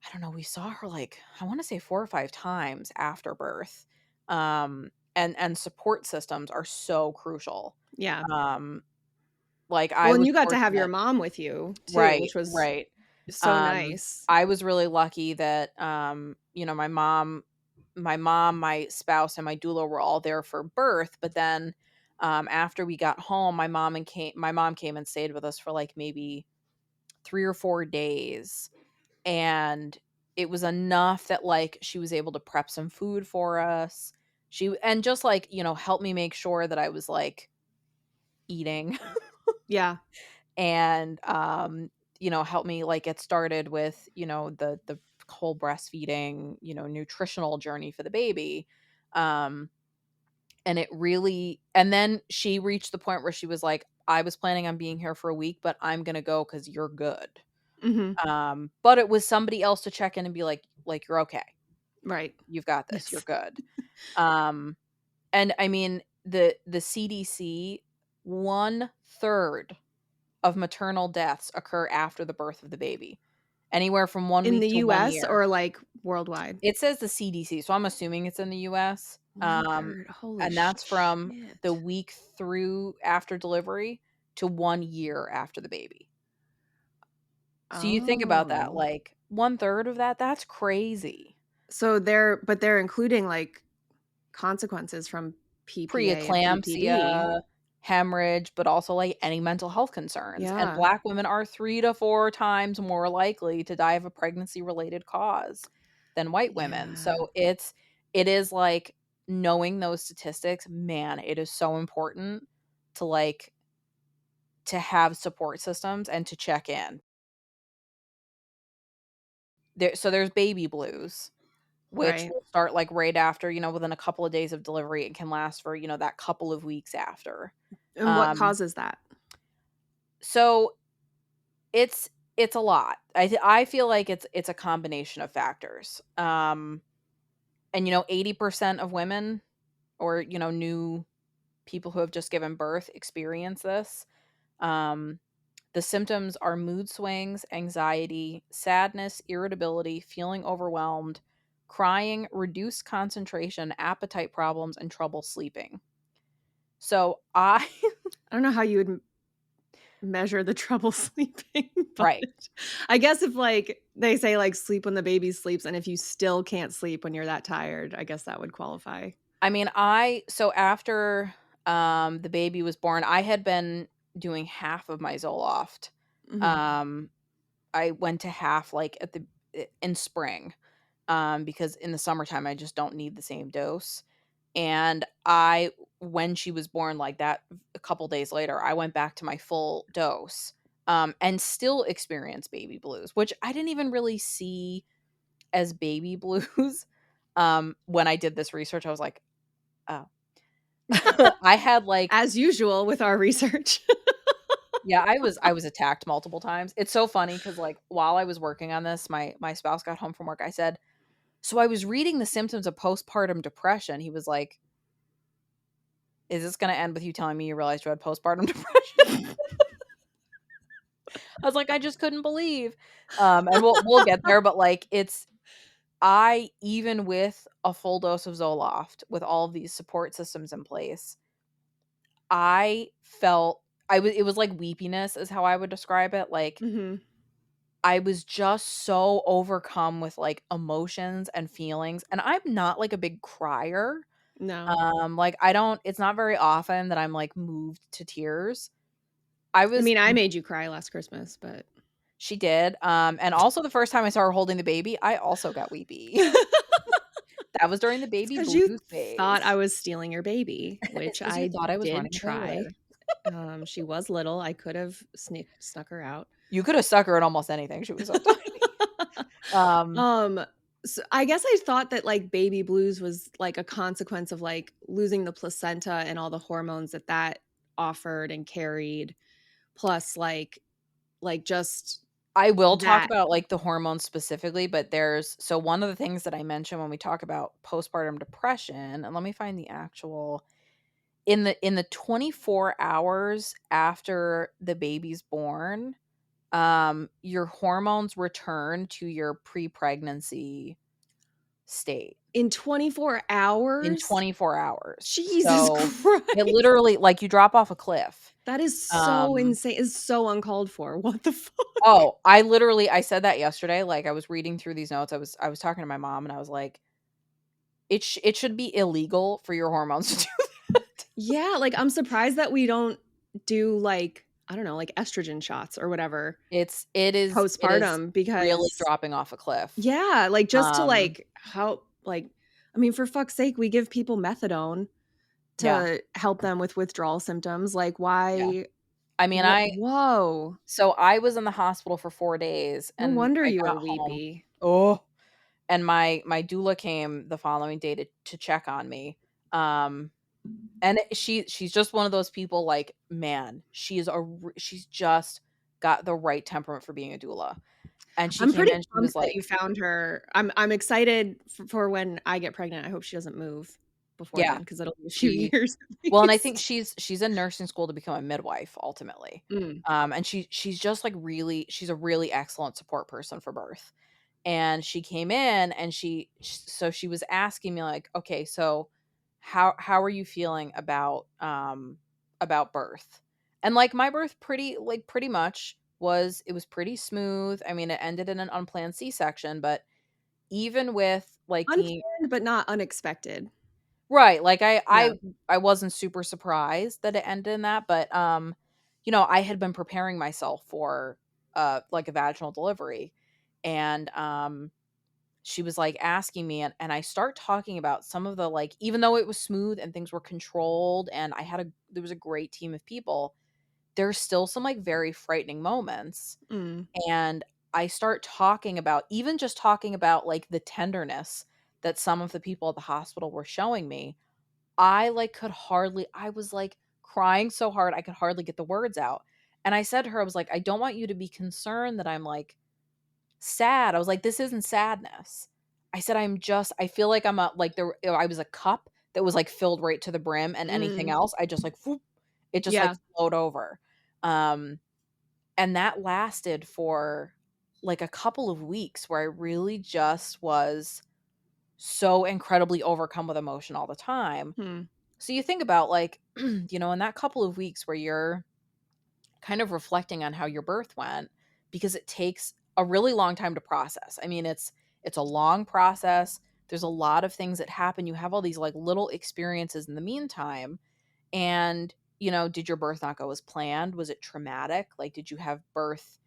I don't know, we saw her, like, I wanna say 4 or 5 times after birth, and support systems are so crucial. Yeah. Um, like, Well, I and was you got to have your fortunate. mom with you too, Right, which was right. so nice. I was really lucky that, you know, my mom, my spouse, and my doula were all there for birth, but then, after we got home, my mom came and stayed with us for, like, maybe 3 or 4 days, and it was enough that, like, she was able to prep some food for us. And just, like, help me make sure that I was, like, eating. Yeah. And help me, like, get started with, the whole breastfeeding, nutritional journey for the baby. um and it really, and then she reached the point where she was like, I was planning on being here for a week, but I'm gonna go because you're good. Mhm. But it was somebody else to check in and be like, you're okay, Right. you've got this, you're Yes. good. And I mean, the CDC, 1/3 of maternal deaths occur after the birth of the baby, anywhere from 1 In week the to 1 US year. or, like, worldwide? It says the CDC, so I'm assuming it's in the US, 1/3. Holy and that's from the shit. week through after delivery to 1 year after the baby. So you think about that, Oh. like, 1/3 of that, that's crazy. So they're including, like, consequences from PPA and PPD. Preeclampsia, hemorrhage, but also, like, any mental health concerns, and Yeah. Black women are 3 to 4 times more likely to die of a pregnancy-related cause than white women, Yeah. so it is, like, knowing those statistics, man, it is so important to, like, to have support systems and to check in. There's baby blues, which Right. will start, like, right after, within a couple of days of delivery, and can last for, that couple of weeks after. And what Um, causes that? so it's it's a lot. I feel like it's a combination of factors. And 80% of women, or, new people who have just given birth, experience this. Um, the symptoms are mood swings, anxiety, sadness, irritability, feeling overwhelmed, crying, reduced concentration, appetite problems, and trouble sleeping. So I I don't know how you would measure the trouble sleeping, but right. I guess if, like, they say, like, sleep when the baby sleeps, and if you still can't sleep when you're that tired, I guess that would qualify. I mean, I so after, the baby was born, I had been doing half of my Zoloft. Mhm. Um, I went to half, like, in spring, because in the summertime, I just don't need the same dose, and when she was born, like, that a couple days later, I went back to my full dose, and still experienced baby blues, which I didn't even really see as baby blues. When I did this research, I was like, "Oh." I had, like, As usual with our research. yeah, I was attacked multiple times. It's so funny because, like, while I was working on this, my spouse got home from work. I said, "So I was reading the symptoms of postpartum depression." He was like, "Is this gonna end with you telling me you realized you had postpartum depression?" I was like, "I just couldn't believe." And we'll get there, but, like, even with a full dose of Zoloft, with all of these support systems in place, I felt it was like weepiness is how I would describe it, like, Mhm. I was just so overcome with, like, emotions and feelings, and I'm not, like, a big crier. No. Like, I don't it's not very often that I'm, like, moved to tears. I I was mean, I made you cry last Christmas, but She did, and also the first time I saw her holding the baby, I also got weepy. That was during the it's baby because you blues thought I phase. was stealing your baby, It's which because you I thought I was did running away with try. her. She was little, I could have snuck her out. You coulda stuck her in almost anything, she was so tiny. Um, Um, so I guess I thought that, like, baby blues was, like, a consequence of, like, losing the placenta and all the hormones that offered and carried, plus, like, just I will talk that about, like, the hormones specifically, but there's so one of the things that I mentioned when we talk about postpartum depression, and let me find the actual in the 24 hours after the baby's born, your hormones return to your pre-pregnancy state in 24 in hours? 24 hours. Jesus So, it Christ. literally like, you drop off a cliff. That is so Um insane. It's so uncalled for. What the fuck? Oh, I said that yesterday, like, I was reading through these notes, I was talking to my mom, and I was like, it should be illegal for your hormones to do that." Yeah, like, I'm surprised that we don't do, like, I don't know, like, estrogen shots or whatever It is postpartum really because dropping off a cliff. yeah, like, just to, Um, like, help, like I mean, for fuck's sake, we give people methadone yeah, to help them with withdrawal symptoms, like, yeah. why I mean, I whoa. so I was in the hospital for 4 days, No and wonder I you got were home. weepy. Oh, and my doula came the following day to check on me. Um, and she's just one of those people, like, man, she's just got the right temperament for being a doula. And she I'm came pretty in, she pumped was that you like, found her. I'm excited for when I get pregnant. I hope she doesn't move before yeah, then because 'cause it'll be a few she years at well, and I think least. she's in nursing school to become a midwife ultimately. Mm. And she's just, like, she's a really excellent support person for birth. And she came in and so she was asking me, like, "Okay, so how are you feeling about birth?" And, like, my birth pretty much was pretty smooth. I mean, it ended in an unplanned C-section, but even with, like, being Unplanned, but not unexpected. right, like, I Yeah. I I wasn't super surprised that it ended in that, but, I had been preparing myself for, like, a vaginal delivery, and, she was, like, asking me, and I start talking about some of the, like, even though it was smooth and things were controlled and there was a great team of people, there's still some, like, very frightening moments, Mm. and I start talking about even just talking about, like, the tenderness that some of the people at the hospital were showing me. I was, like, crying so hard I could hardly get the words out, and I said to her, I was like, "I don't want you to be concerned that I'm, like, sad." I was like, "This isn't sadness." I said, I feel like I was a cup that was, like, filled right to the brim, and anything Mm. else, I just, like, "Phoop," it just, like, Yeah. flowed over. Um, and that lasted for, like, a couple of weeks where I really just was so incredibly overcome with emotion all the time. Hmm. So you think about, like, in that couple of weeks where you're kind of reflecting on how your birth went, because it takes a really long time to process. I mean, it's a long process. There's a lot of things that happen. You have all these, like, little experiences in the meantime. And, did your birth not go as planned? Was it traumatic? Like, did you have birth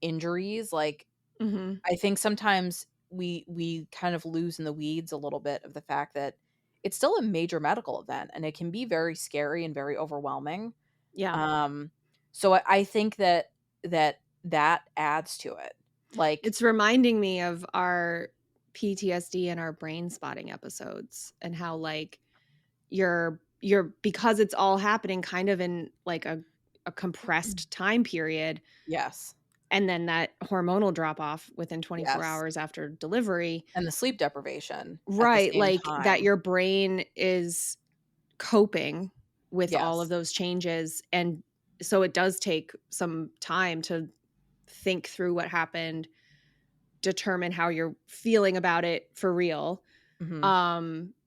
injuries? Like, Mhm. I think sometimes we kind of lose in the weeds a little bit of the fact that it's still a major medical event, and it can be very scary and very overwhelming. Yeah. Um, so I think that adds to it. Like, It's reminding me of our PTSD and our brain spotting episodes and how, like, you're because it's all happening kind of in, like, a compressed time period, yes, and then that hormonal drop off within 24 yes, hours after delivery. and the sleep deprivation at the Right, same like, that time. your brain is coping with all of Yes. those changes, and so it does take some time to think through what happened, determine how you're feeling about it for real. Mhm.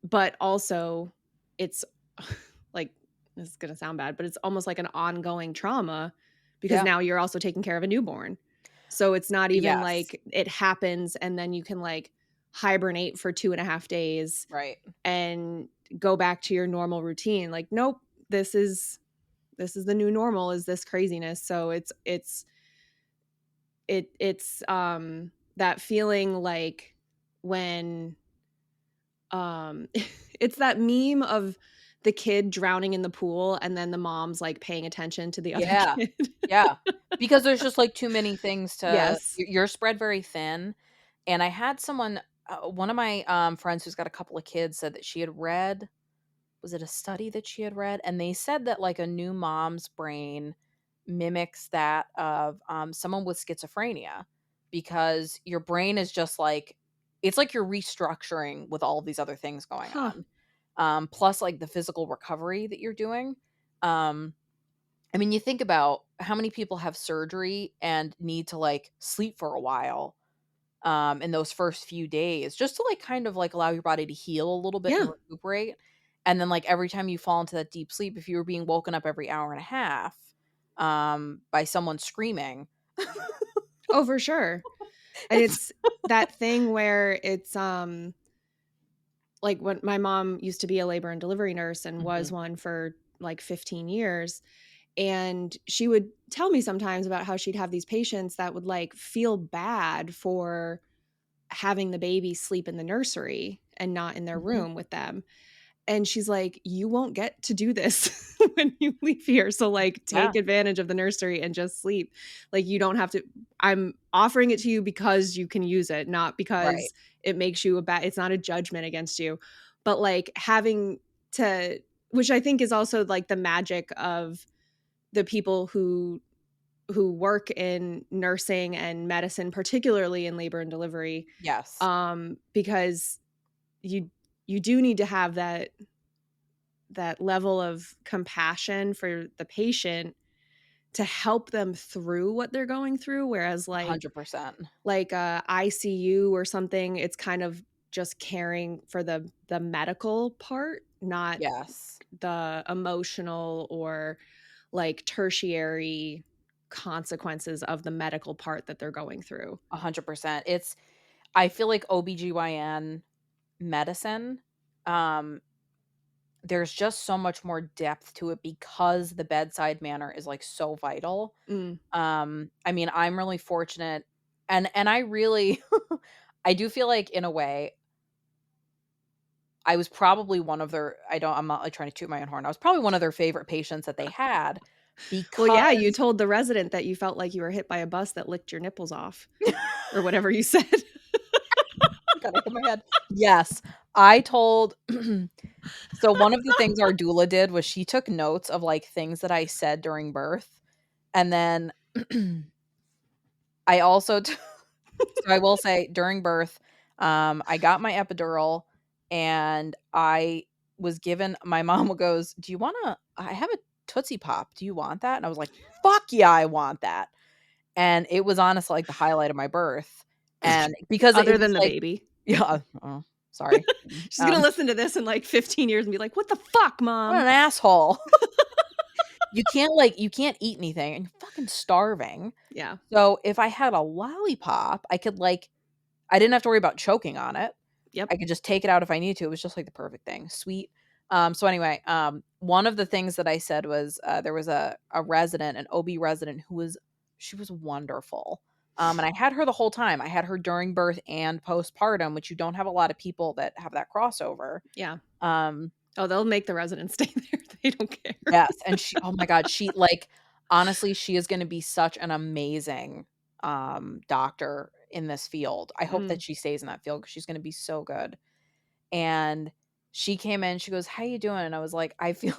But also it's like this is gonna sound bad, but it's almost like an ongoing trauma because Yeah. now you're also taking care of a newborn. So it's not even Yes. like it happens and then you can like hibernate for 2.5 days Right. and go back to your normal routine. Like, nope, this is the new normal is this craziness. So it's that feeling like when it's that meme of the kid drowning in the pool and then the mom's like paying attention to the other Yeah. kid. Yeah. Because there's just, like, too many things to Yes. you're spread very thin, and I had one of my, friends who's got a couple of kids said that she had read was it a study that she had read? And they said that, like, a new mom's brain mimics that of, someone with schizophrenia, because your brain is just like it's like you're restructuring with all of these other things going Huh. on, plus, like, the physical recovery that you're doing. Um, I mean, you think about how many people have surgery and need to, like, sleep for a while, in those first few days just to, like, kind of, like, allow your body to heal a little bit and Yeah. recuperate, and then, like, every time you fall into that deep sleep, if you were being woken up every hour and a half, by someone screaming. Oh, for sure. And It's it's that thing where it's, like, when my mom used to be a labor and delivery nurse and was Mhm, one for, like, 15 years, and she would tell me sometimes about how she'd have these patients that would, like, feel bad for having the baby sleep in the nursery and not in their mhm, room with them. And she's like, "You won't get to do this when you leave here, so, like, yeah, take advantage of the nursery and just sleep. Like, you don't have to I'm offering it to you because you can use it, not right, because it makes you a bad it's not a judgment against you." But, like, having to which I think is also, like, the magic of the people who work in nursing and medicine, particularly in labor and delivery, yes, because you you do need to have that level of compassion for the patient to help them through what they're going through, whereas, like 100%, ICU or something, it's kind of just caring for the medical part, not yes, the emotional or, like, tertiary consequences of the medical part that they're going through. 100%. I feel like OBGYN medicine, um, there's just so much more depth to it because the bedside manner is, like, so vital. Mm. I mean, I'm really fortunate, and I really I do feel like in a way, I was probably one of their I'm not, like, trying to toot my own horn. I was probably one of their favorite patients that they had Well, yeah, you because told the resident that you felt like you were hit by a bus that licked your nipples off or whatever you said. God, I hit my head. Yes, I told so one of the things our doula did was she took notes of, like, things that I said during birth, and then I also so I will say during birth, I got my epidural and I was given my mom goes, "Do you wanna I have a Tootsie Pop. Do you want that?" And I was like, "Fuck yeah, I want that." And it was honestly, like, the highlight of my birth, and because it Other was than the like baby. yeah, oh, sorry. She's gonna listen to this in, like, 15 years and be like, "What the fuck, What mom?" an asshole. You can't eat anything, and you're fucking starving. Yeah. So, if I had a lollipop, I could, like I didn't have to worry about choking on it. Yep. I could just take it out if I needed to. It was just, like, the perfect thing. Sweet. So anyway, one of the things that I said was, there was a resident, an OB resident who was she was wonderful. And I had her the whole time. I had her during birth and postpartum, which you don't have a lot of people that have that crossover. Yeah. Um, Oh, they'll make the residents stay there. They don't care. yes, and she oh my god, she like, honestly, she is gonna be such an amazing, doctor in this field. I hope that Mm. she stays in that field because she's gonna be so good. And she came in, she goes, "How you doing?" And I was like, "I feel"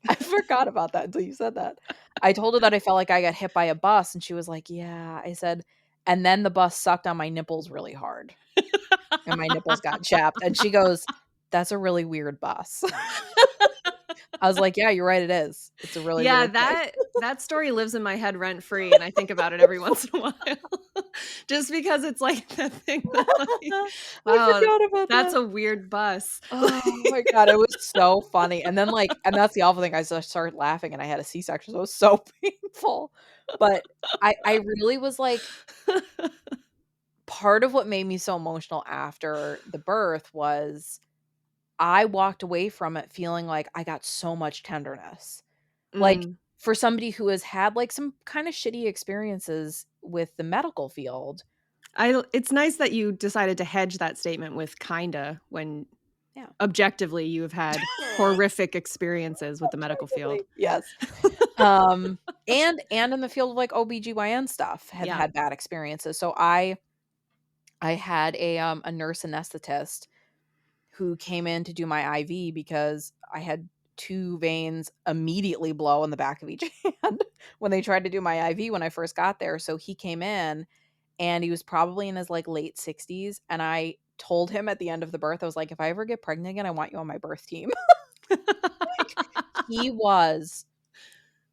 I forgot about that until you said that. I told her that I felt like I got hit by a bus, and she was like, "Yeah." I said, "And then the bus sucked on my nipples really hard, and my nipples got chapped." And she goes, "That's a really weird bus." I was like, "Yeah, you're right, it is. It's a really Yeah, weird thing." that story lives in my head rent free, and I think about it every once in a while. Just because it's like the thing that like, I wow, forgot about that's that. a weird bus. Oh my god, it was so funny, and then, like and that's the awful thing, I just started laughing and I had a C-section, so it was so painful, but I really was like part of what made me so emotional after the birth was I walked away from it feeling like I got so much tenderness. Like, Mm. for somebody who has had, like, some kinda shitty experiences with the medical field. I it's nice that you decided to hedge that statement with kinda when Yeah. objectively you have had horrific experiences with the medical field. Objectively, yes. And in the field of, like, OBGYN stuff, have Yeah. had bad experiences. So I had a nurse anesthetist who came in to do my IV because I had 2 veins immediately blow in the back of each hand when they tried to do my IV when I first got there. So he came in and he was probably in his, like, late 60s, and I told him at the end of the birth, I was like, "If I ever get pregnant again, I want you on my birth team." Like, he was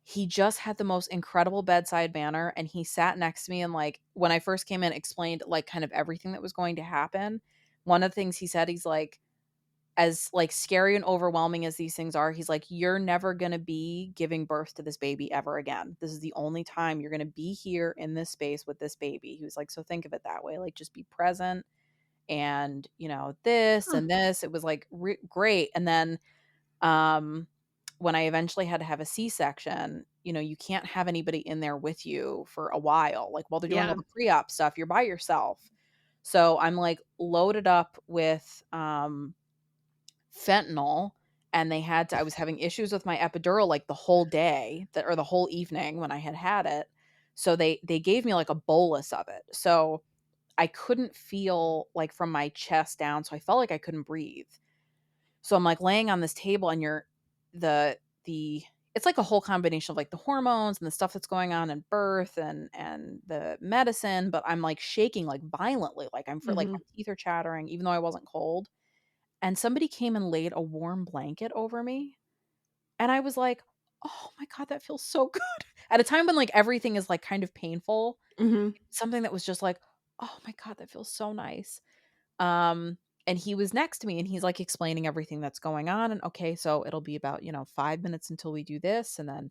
he just had the most incredible bedside manner, and he sat next to me and, like, when I first came in, explained, like, kind of everything that was going to happen. One of the things he said, he's like, "As, like, scary and overwhelming as these things are," he's like, "You're never gonna be giving birth to this baby ever again. This is the only time you're gonna be here in this space with this baby." He was like, "So think of it that way, like, just be present and, this Huh. and this." It was, like, great, and then, um, when I eventually had to have a C-section, you can't have anybody in there with you for a while, like, while they're doing all Yeah. the pre-op stuff, you're by yourself. So I'm, like, loaded up with, fentanyl, and I was having issues with my epidural, like, the whole day that or the whole evening when I had it. So they gave me, like, a bolus of it. So I couldn't feel, like, from my chest down, so I felt like I couldn't breathe. So I'm, like, laying on this table and the it's like a whole combination of, like, the hormones and the stuff that's going on in birth and the medicine, but I'm, like, shaking, like, violently, like, Mhm. my teeth are chattering even though I wasn't cold, and somebody came and laid a warm blanket over me, and I was like, "Oh my god, that feels so good." At a time when, like, everything is, like, kind of painful, Mhm. something that was just like, "Oh my god, that feels so nice." Um, and he was next to me and he's, like, explaining everything that's going on, and, "Okay, so it'll be about, 5 minutes until we do this, and then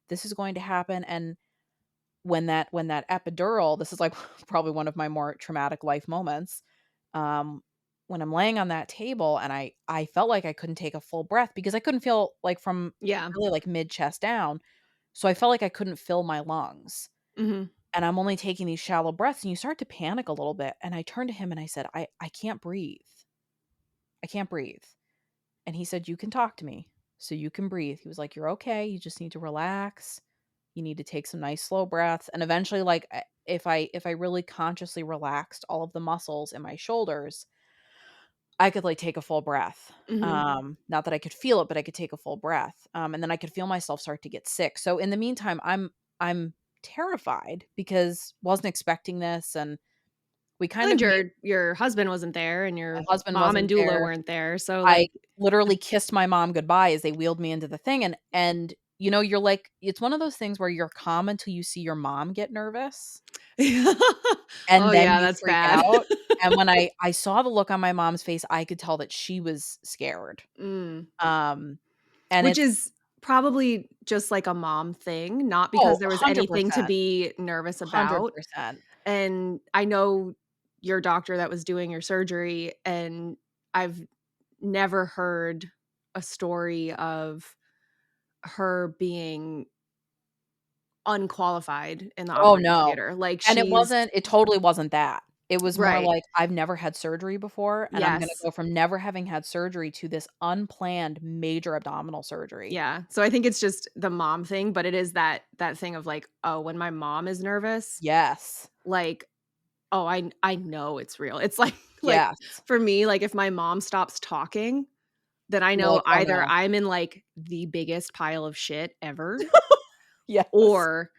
this is going to happen." And when that epidural, this is, like, probably one of my more traumatic life moments, um, when I'm laying on that table and I felt like I couldn't take a full breath because I couldn't feel, like, from Yeah. really, like, mid-chest down, so I felt like I couldn't fill my lungs, Mhm. and I'm only taking these shallow breaths, and you start to panic a little bit, and I turned to him and I said, I can't breathe. I can't breathe." And he said, "You can talk to me, so you can breathe." He was like, "You're okay, you just need to relax. You need to take some nice slow breaths." And eventually, like, if I really consciously relaxed all of the muscles in my shoulders, I could, like, take a full breath. Mhm. Not that I could feel it, but I could take a full breath. And then I could feel myself start to get sick. So in the meantime, I'm terrified because wasn't expecting this, and we kind And of made your husband wasn't there and my your husband mom and wasn't doula there. weren't there, so, I like literally kissed my mom goodbye as they wheeled me into the thing, and you're like it's one of those things where you're calm until you see your mom get nervous, Oh, and then yeah, you that's freak bad. out, and when I saw the look on my mom's face, I could tell that she was scared, Mm. um, and Which it's is probably just, like, a mom thing, not oh, because there was anything to 100%, be nervous about, 100%. and I know your doctor that was doing your surgery, and I've never heard a story of her being unqualified in the Oh, operating no, theater, like, and she's it totally wasn't that. It was more right. like, I've never had surgery before, and I'm gonna Yes. go from never having had surgery to this unplanned major abdominal surgery. Yeah, so I think it's just the mom thing, but it is that thing of, like, "Oh, when my mom is nervous, Yes. like, oh, I know it's real." It's like like, Yes. for me, like, if my mom stops talking, then I You're know like, "Oh, either no." I'm in, like, the biggest pile of shit ever, Yes. or,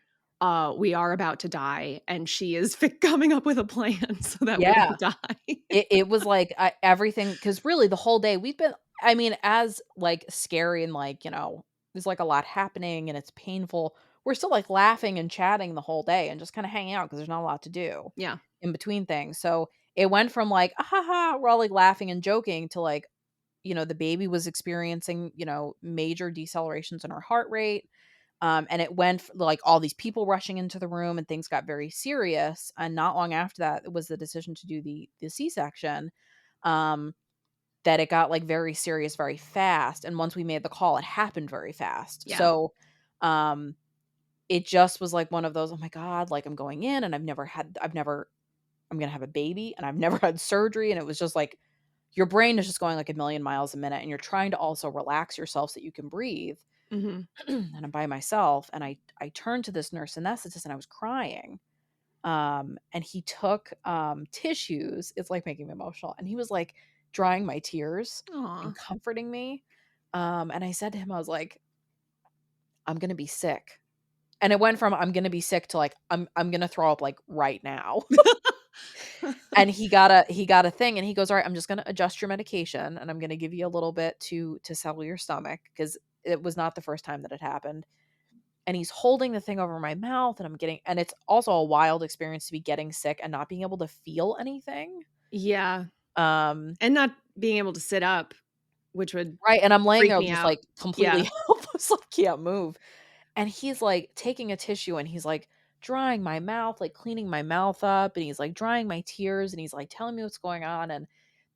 we are about to die, and she is coming up with a plan so that we Yeah. don't die. It was like, everything because really the whole day we've been I mean, as, like, scary and, like, there's, like, a lot happening and it's painful, we're still, like, laughing and chatting the whole day and just kinda hanging out because there's not a lot to do Yeah. in between things. So, it went from, like, "Ah, ha, ha," we're all, like, laughing and joking to, like, the baby was experiencing, major decelerations in her heart rate. And it went like all these people rushing into the room and things got very serious. And not long after that, it was the decision to do the C-section. Um, that it got like very serious very fast. And once we made the call, it happened very fast. Yeah. So um it just was like one of those, oh my God, like I'm going in and I'm gonna have a baby and I've never had surgery. And it was just like your brain is just going like a million miles a minute and you're trying to also relax yourself so that you can breathe. Mhm. And I'm by myself and I turned to this nurse anesthetist and I was crying. And he took tissues. It's like making me emotional. And he was like drying my tears Aw. and comforting me. And I said to him, I was like, "I'm gonna be sick." And it went from I'm gonna be sick to like I'm gonna throw up like right now. And he got a thing and he goes, "All right, I'm just gonna adjust your medication and I'm gonna give you a little bit to settle your stomach," because it was not the first time that it happened. And he's holding the thing over my mouth and I'm getting and it's also a wild experience to be getting sick and not being able to feel anything. Yeah, Um, and not being able to sit up, which would right, and I'm laying freak there me just, out. like, completely Yeah. helpless, like, can't move, and he's, like, taking a tissue and he's, like, drying my mouth, like, cleaning my mouth up, and he's, like, drying my tears, and he's, like, telling me what's going on, and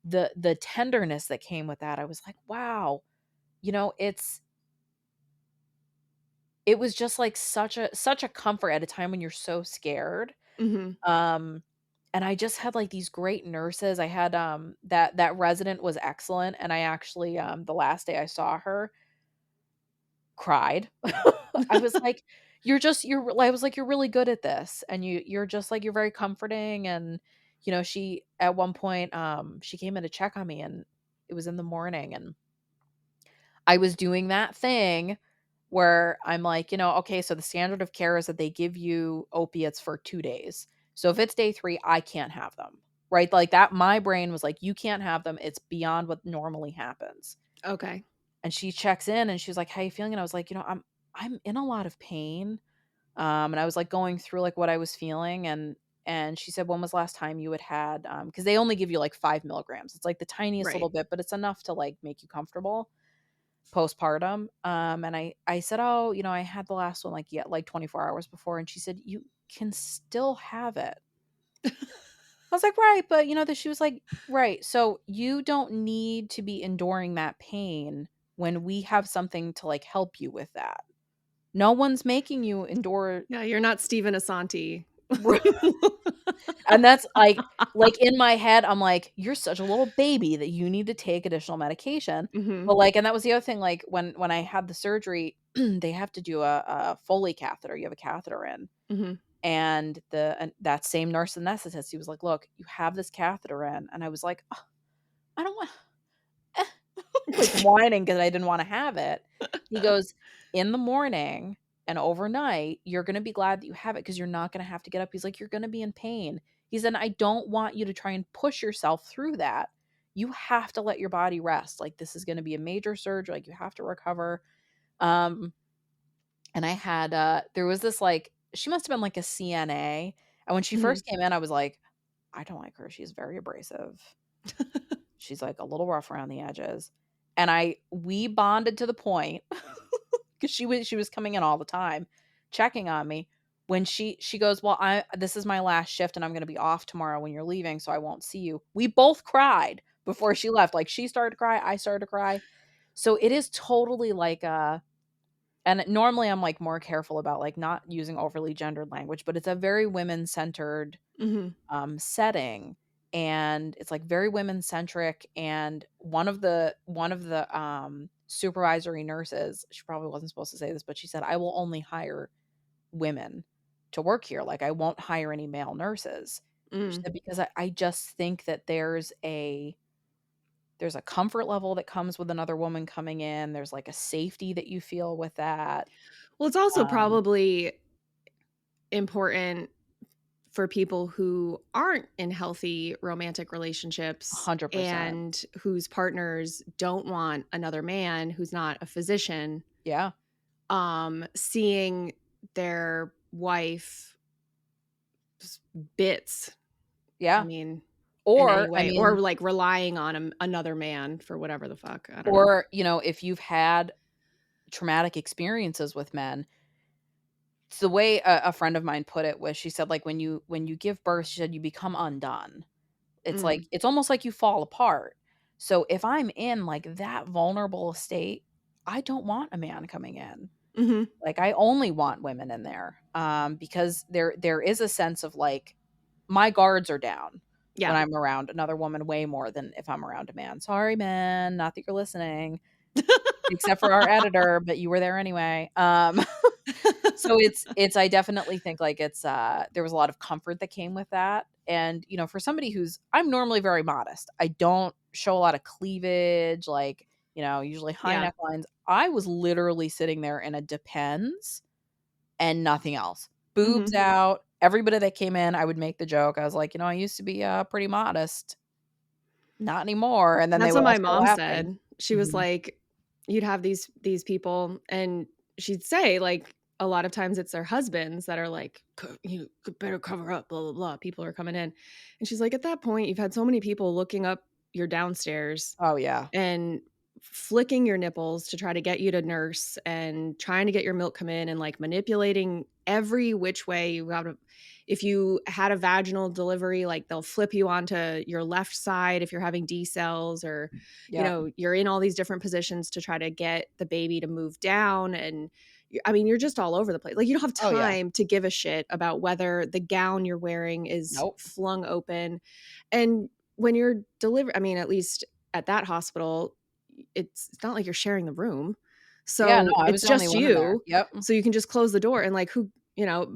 the tenderness that came with that, I was like, "Wow." You know, it was just, like, such a comfort at a time when you're so scared. Mhm. Um, and I just had, like, these great nurses. I had, that resident was excellent, and I actually, the last day I saw her, cried. I was like, I was like, "You're really good at this, and you're just, like, you're very comforting," and, she at one point, she came in to check on me, and it was in the morning, and I was doing that thing where I'm like, "Okay, so the standard of care is that they give you opiates for 2 days. So if it's day 3, I can't have them." Right? Like that my brain was like, "You can't have them. It's beyond what normally happens." Okay. And she checks in and she's like, "How you feeling?" And I was like, I'm in a lot of pain." And I was like going through like what I was feeling and she said, "When was the last time you had because they only give you like 5 milligrams. It's like the tiniest little Right. bit, but it's enough to like make you comfortable postpartum." And I said, "Oh, I had the last one like yeah, like 24 hours before." And she said, "You can still have it." I was like, "Right, but that she was like, "Right. So you don't need to be enduring that pain when we have something to like help you with that. No one's making you endure." Yeah, you're not Stephen Assanti. And that's like in my head, I'm like, "You're such a little baby that you need to take additional medication." Mhm. But, like and that was the other thing, like, when I had the surgery, they have to do a Foley catheter, you have a catheter in, Mhm. and that same nurse anesthetist, he was like, "Look, you have this catheter in," and I was like, "Ugh, I don't want" like, whining because I didn't wanna have it. He goes, "In the morning and overnight, you're gonna be glad that you have it because 'cause you're not gonna have to get up." He's like, "You're gonna be in pain." He said, "I don't want you to try and push yourself through that. You have to let your body rest. Like, this is gonna be a major surge, like, you have to recover." Um, and I had, there was this, like she must have been, like, a CNA, and when she Mhm. first came in, I was like, "I don't like her. She's very abrasive. She's, like, a little rough around the edges." And we bonded to the point because she was coming in all the time, checking on me. When she goes, "Well, this is my last shift and I'm gonna be off tomorrow when you're leaving, so I won't see you." We both cried before she left. Like, she started to cry, I started to cry. So it is totally like, and normally I'm, like, more careful about, like, not using overly gendered language, but it's a very women-centered Mhm. setting, and it's, like, very women-centric, and one of the supervisory nurses, she probably wasn't supposed to say this, but she said, "I will only hire women to work here, like, I won't hire any male nurses." She Mm. said, "Because I just think that there's a comfort level that comes with another woman coming in, there's, like, a safety that you feel with that." Well, it's also Um, probably important for people who aren't in healthy romantic relationships 100%. and whose partners don't want another man who's not a physician, Yeah. seeing their wife bits, I Yeah. mean, in any Or, I way, or mean like relying on another man for whatever the fuck. I don't know. or, if you've had traumatic experiences with men. It's the way a friend of mine put it was she said, like, when you give birth, she said, "You become undone." It's like Mm. it's almost like you fall apart. So if I'm in, like, that vulnerable state, I don't want a man coming in. Mhm. Like, I only want women in there, because there is a sense of, like, my guards are down when Yeah. I'm around another woman way more than if I'm around a man. Sorry, man, not that you're listening, except for our editor, but you were there anyway. So it's I definitely think, like, there was a lot of comfort that came with that, and, for somebody I'm normally very modest. I don't show a lot of cleavage, like, usually high Yeah. necklines. I was literally sitting there in a Depends and nothing else. Boobs Mhm. out. Everybody that came in, I would make the joke. I was like, I used to be pretty modest. Not anymore. And then they That's would what all my start mom laughing. said. She was Mhm. like, you'd have these people, and she'd say, like, a lot of times it's their husbands that are like, You better cover up, blah, blah, blah. People are coming in." And she's like, "At that point, you've had so many people looking up your downstairs Oh, yeah. and flicking your nipples to try to get you to nurse and trying to get your milk come in and like manipulating every which way you got to. If you had a vaginal delivery, like they'll flip you onto your left side if you're having D cells, or Yep. you're in all these different positions to try to get the baby to move down. And I mean, you're just all over the place. Like, you don't have Oh, yeah. time to give a shit about whether the gown you're wearing is Nope. flung open. And when you're delivered, I mean, at least at that hospital, it's not like you're sharing the room. Yeah, So no, I was it's the only just woman there. you. Yep. So you can just close the door and like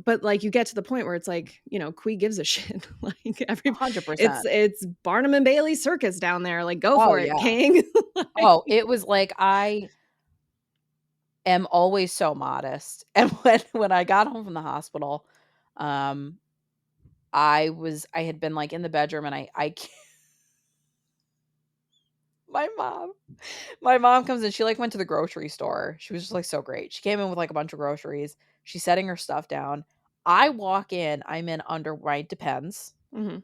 but like you get to the point where it's like, Qui gives a shit. Like it's 100%. it's Barnum and Bailey circus down there. Like, go Oh, for it, yeah. King. Like, Oh, it was like I am always so modest, and when I got home from the hospital, um, I had been, like, in the bedroom, and I my mom my mom comes in, she, like, went to the grocery store. She was just, like, so great. She came in with, like, a bunch of groceries. She's setting her stuff down. I walk in, I'm in under my Depends. mhm,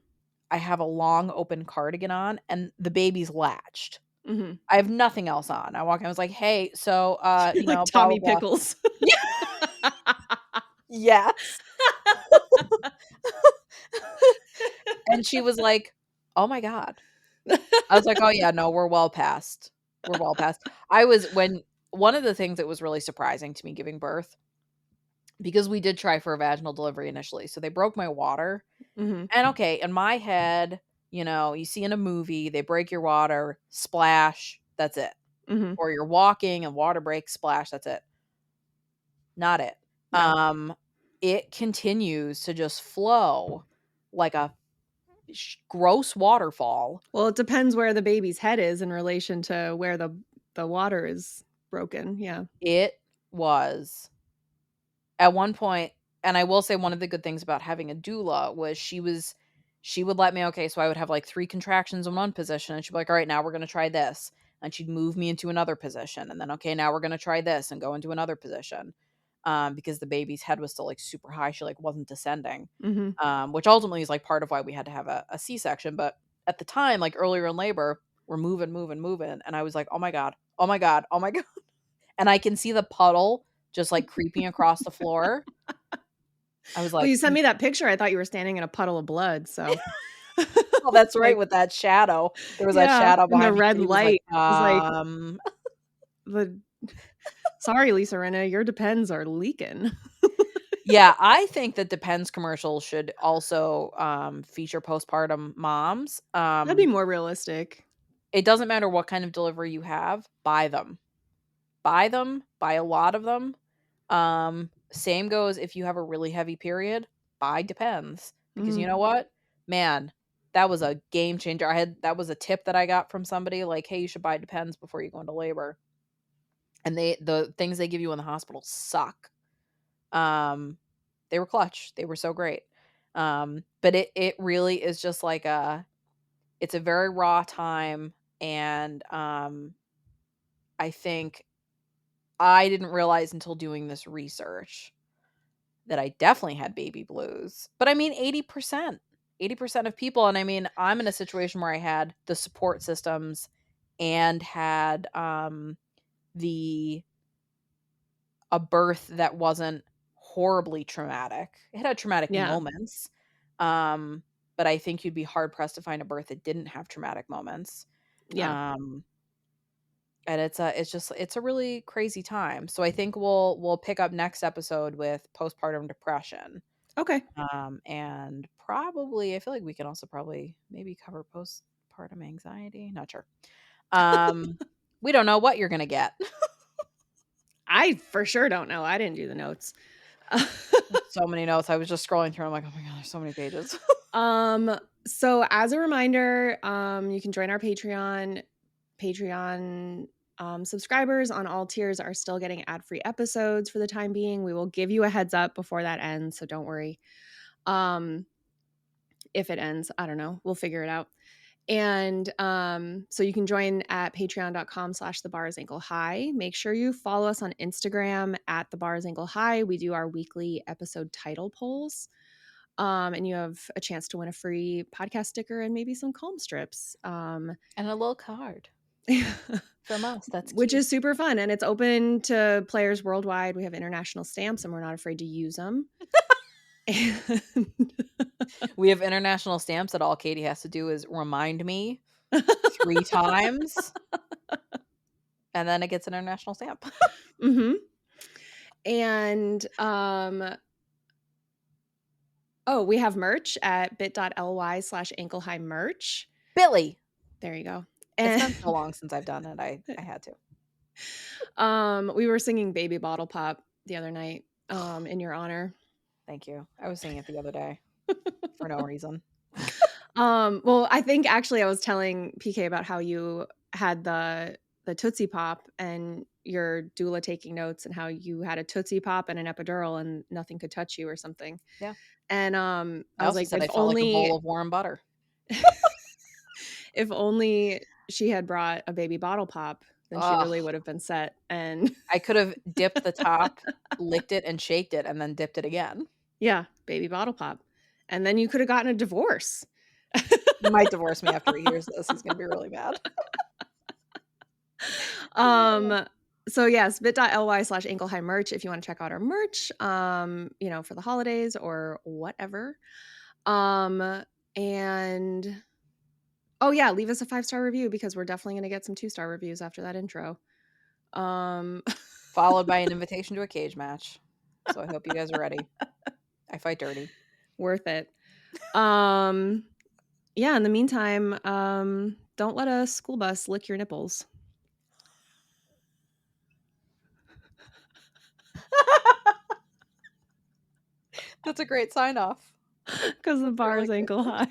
I have a long open cardigan on, and the baby's latched. mhm. I have nothing else on. I walk in, I was like, "Hey, so, You're like blah, blah, Tommy blah." Pickles. Yeah. Yes. And she was like, "Oh my god." I was like, "Oh, yeah, no, we're well past. We're well past." I was when one of the things that was really surprising to me giving birth, because we did try for a vaginal delivery initially, so they broke my water, Mhm, and okay, in my head, you see in a movie, they break your water, splash, that's it. mhm. Or you're walking and water breaks, splash, that's it. Not it. No. It continues to just flow like a gross waterfall. Well, it depends where the baby's head is in relation to where the water is broken. Yeah. It was at one point, and I will say one of the good things about having a doula was she would let me, okay, so I would have like 3 contractions in one position, and she'd be like, "All right, now we're gonna try this." And she'd move me into another position, and then, "Okay, now we're gonna try this," and go into another position. Because the baby's head was still, like, super high, she, like, wasn't descending, Mhm. which ultimately is, like, part of why we had to have a C-section, but at the time, like, earlier in labor, we're moving, moving, moving, and I was like, "Oh my god. Oh my god. Oh my god." And I can see the puddle just, like, creeping across the floor. I was Well, like, you sent me that picture, I thought you were standing in a puddle of blood, so "Oh, that's right, like, with that shadow." There was that yeah, shadow and the behind me, red Kitty was like, light. I was like, the "Sorry, Lisa Rinna, your Depends are leaking." Yeah, I think that Depends commercials should also, feature postpartum moms. That'd be more realistic. It doesn't matter what kind of delivery you have, buy them. Buy them, buy a lot of them. Same goes if you have a really heavy period, buy Depends, because you Mhm. know what? Man, that was a game changer. That was a tip that I got from somebody, like, "Hey, you should buy Depends before you go into labor." And the things they give you in the hospital suck. Um, they were clutch. They were so great. But it really is just like it's a very raw time, and I think I didn't realize until doing this research that I definitely had baby blues. But I mean 80%. 80% of people, and I mean, I'm in a situation where I had the support systems and had the a birth that wasn't horribly traumatic. It had traumatic Yeah, moments. Um, but I think you'd be hard pressed to find a birth that didn't have traumatic moments. yeah. Um, and it's a really crazy time. So I think we'll pick up next episode with postpartum depression. Okay. And probably I feel like we can also probably maybe cover postpartum anxiety. Not sure. Um, we don't know what you're gonna get. I for sure don't know, I didn't do the notes. So many notes. I was just scrolling through. I'm like, oh my god, there's so many pages. Um, so as a reminder, you can join our Patreon. Patreon, Subscribers on all tiers are still getting ad-free episodes for the time being. We will give you a heads up before that ends, so don't worry. If it ends, I don't know. We'll figure it out. And so you can join at patreon.com/thebarsankle-high. Make sure you follow us on Instagram at thebarsankle-high. We do our weekly episode title polls. And you have a chance to win a free podcast sticker and maybe some calm strips. And a little card from us. That's Which cute. is super fun. And it's open to players worldwide. We have international stamps and we're not afraid to use them. We have international stamps that all Katie has to do is remind me 3 times, and then it gets an international stamp. Mm-hmm. And we have merch at bit.ly/ankle-high-merch. Billy. There you go. It's And been so long since I've done it. I had to. we were singing Baby Bottle Pop the other night in your honor. Thank you. I was singing it the other day for no reason. Well, I think actually I was telling PK about how you had the Tootsie Pop and your doula taking notes and how you had a Tootsie Pop and an epidural and nothing could touch you or something. Yeah. And I was also like, said I felt like a bowl of warm butter. if only she had brought a baby bottle pop, then she really would have been set. And I could have dipped the top, licked it, and shaked it, and then dipped it again. yeah, baby bottle pop. And then you could have gotten a divorce. He might divorce me after he hears this. He's going to be really mad. So yes, bit.ly/ankle-high-merch if you want to check out our merch, for the holidays or whatever. And leave us a 5-star review because we're definitely going to get some 2-star reviews after that intro. Followed by an invitation to a cage match. So I hope you guys are ready. I fight dirty. Worth it. In the meantime, don't let a school bus lick your nipples. That's a great sign off. Because the bar is ankle high.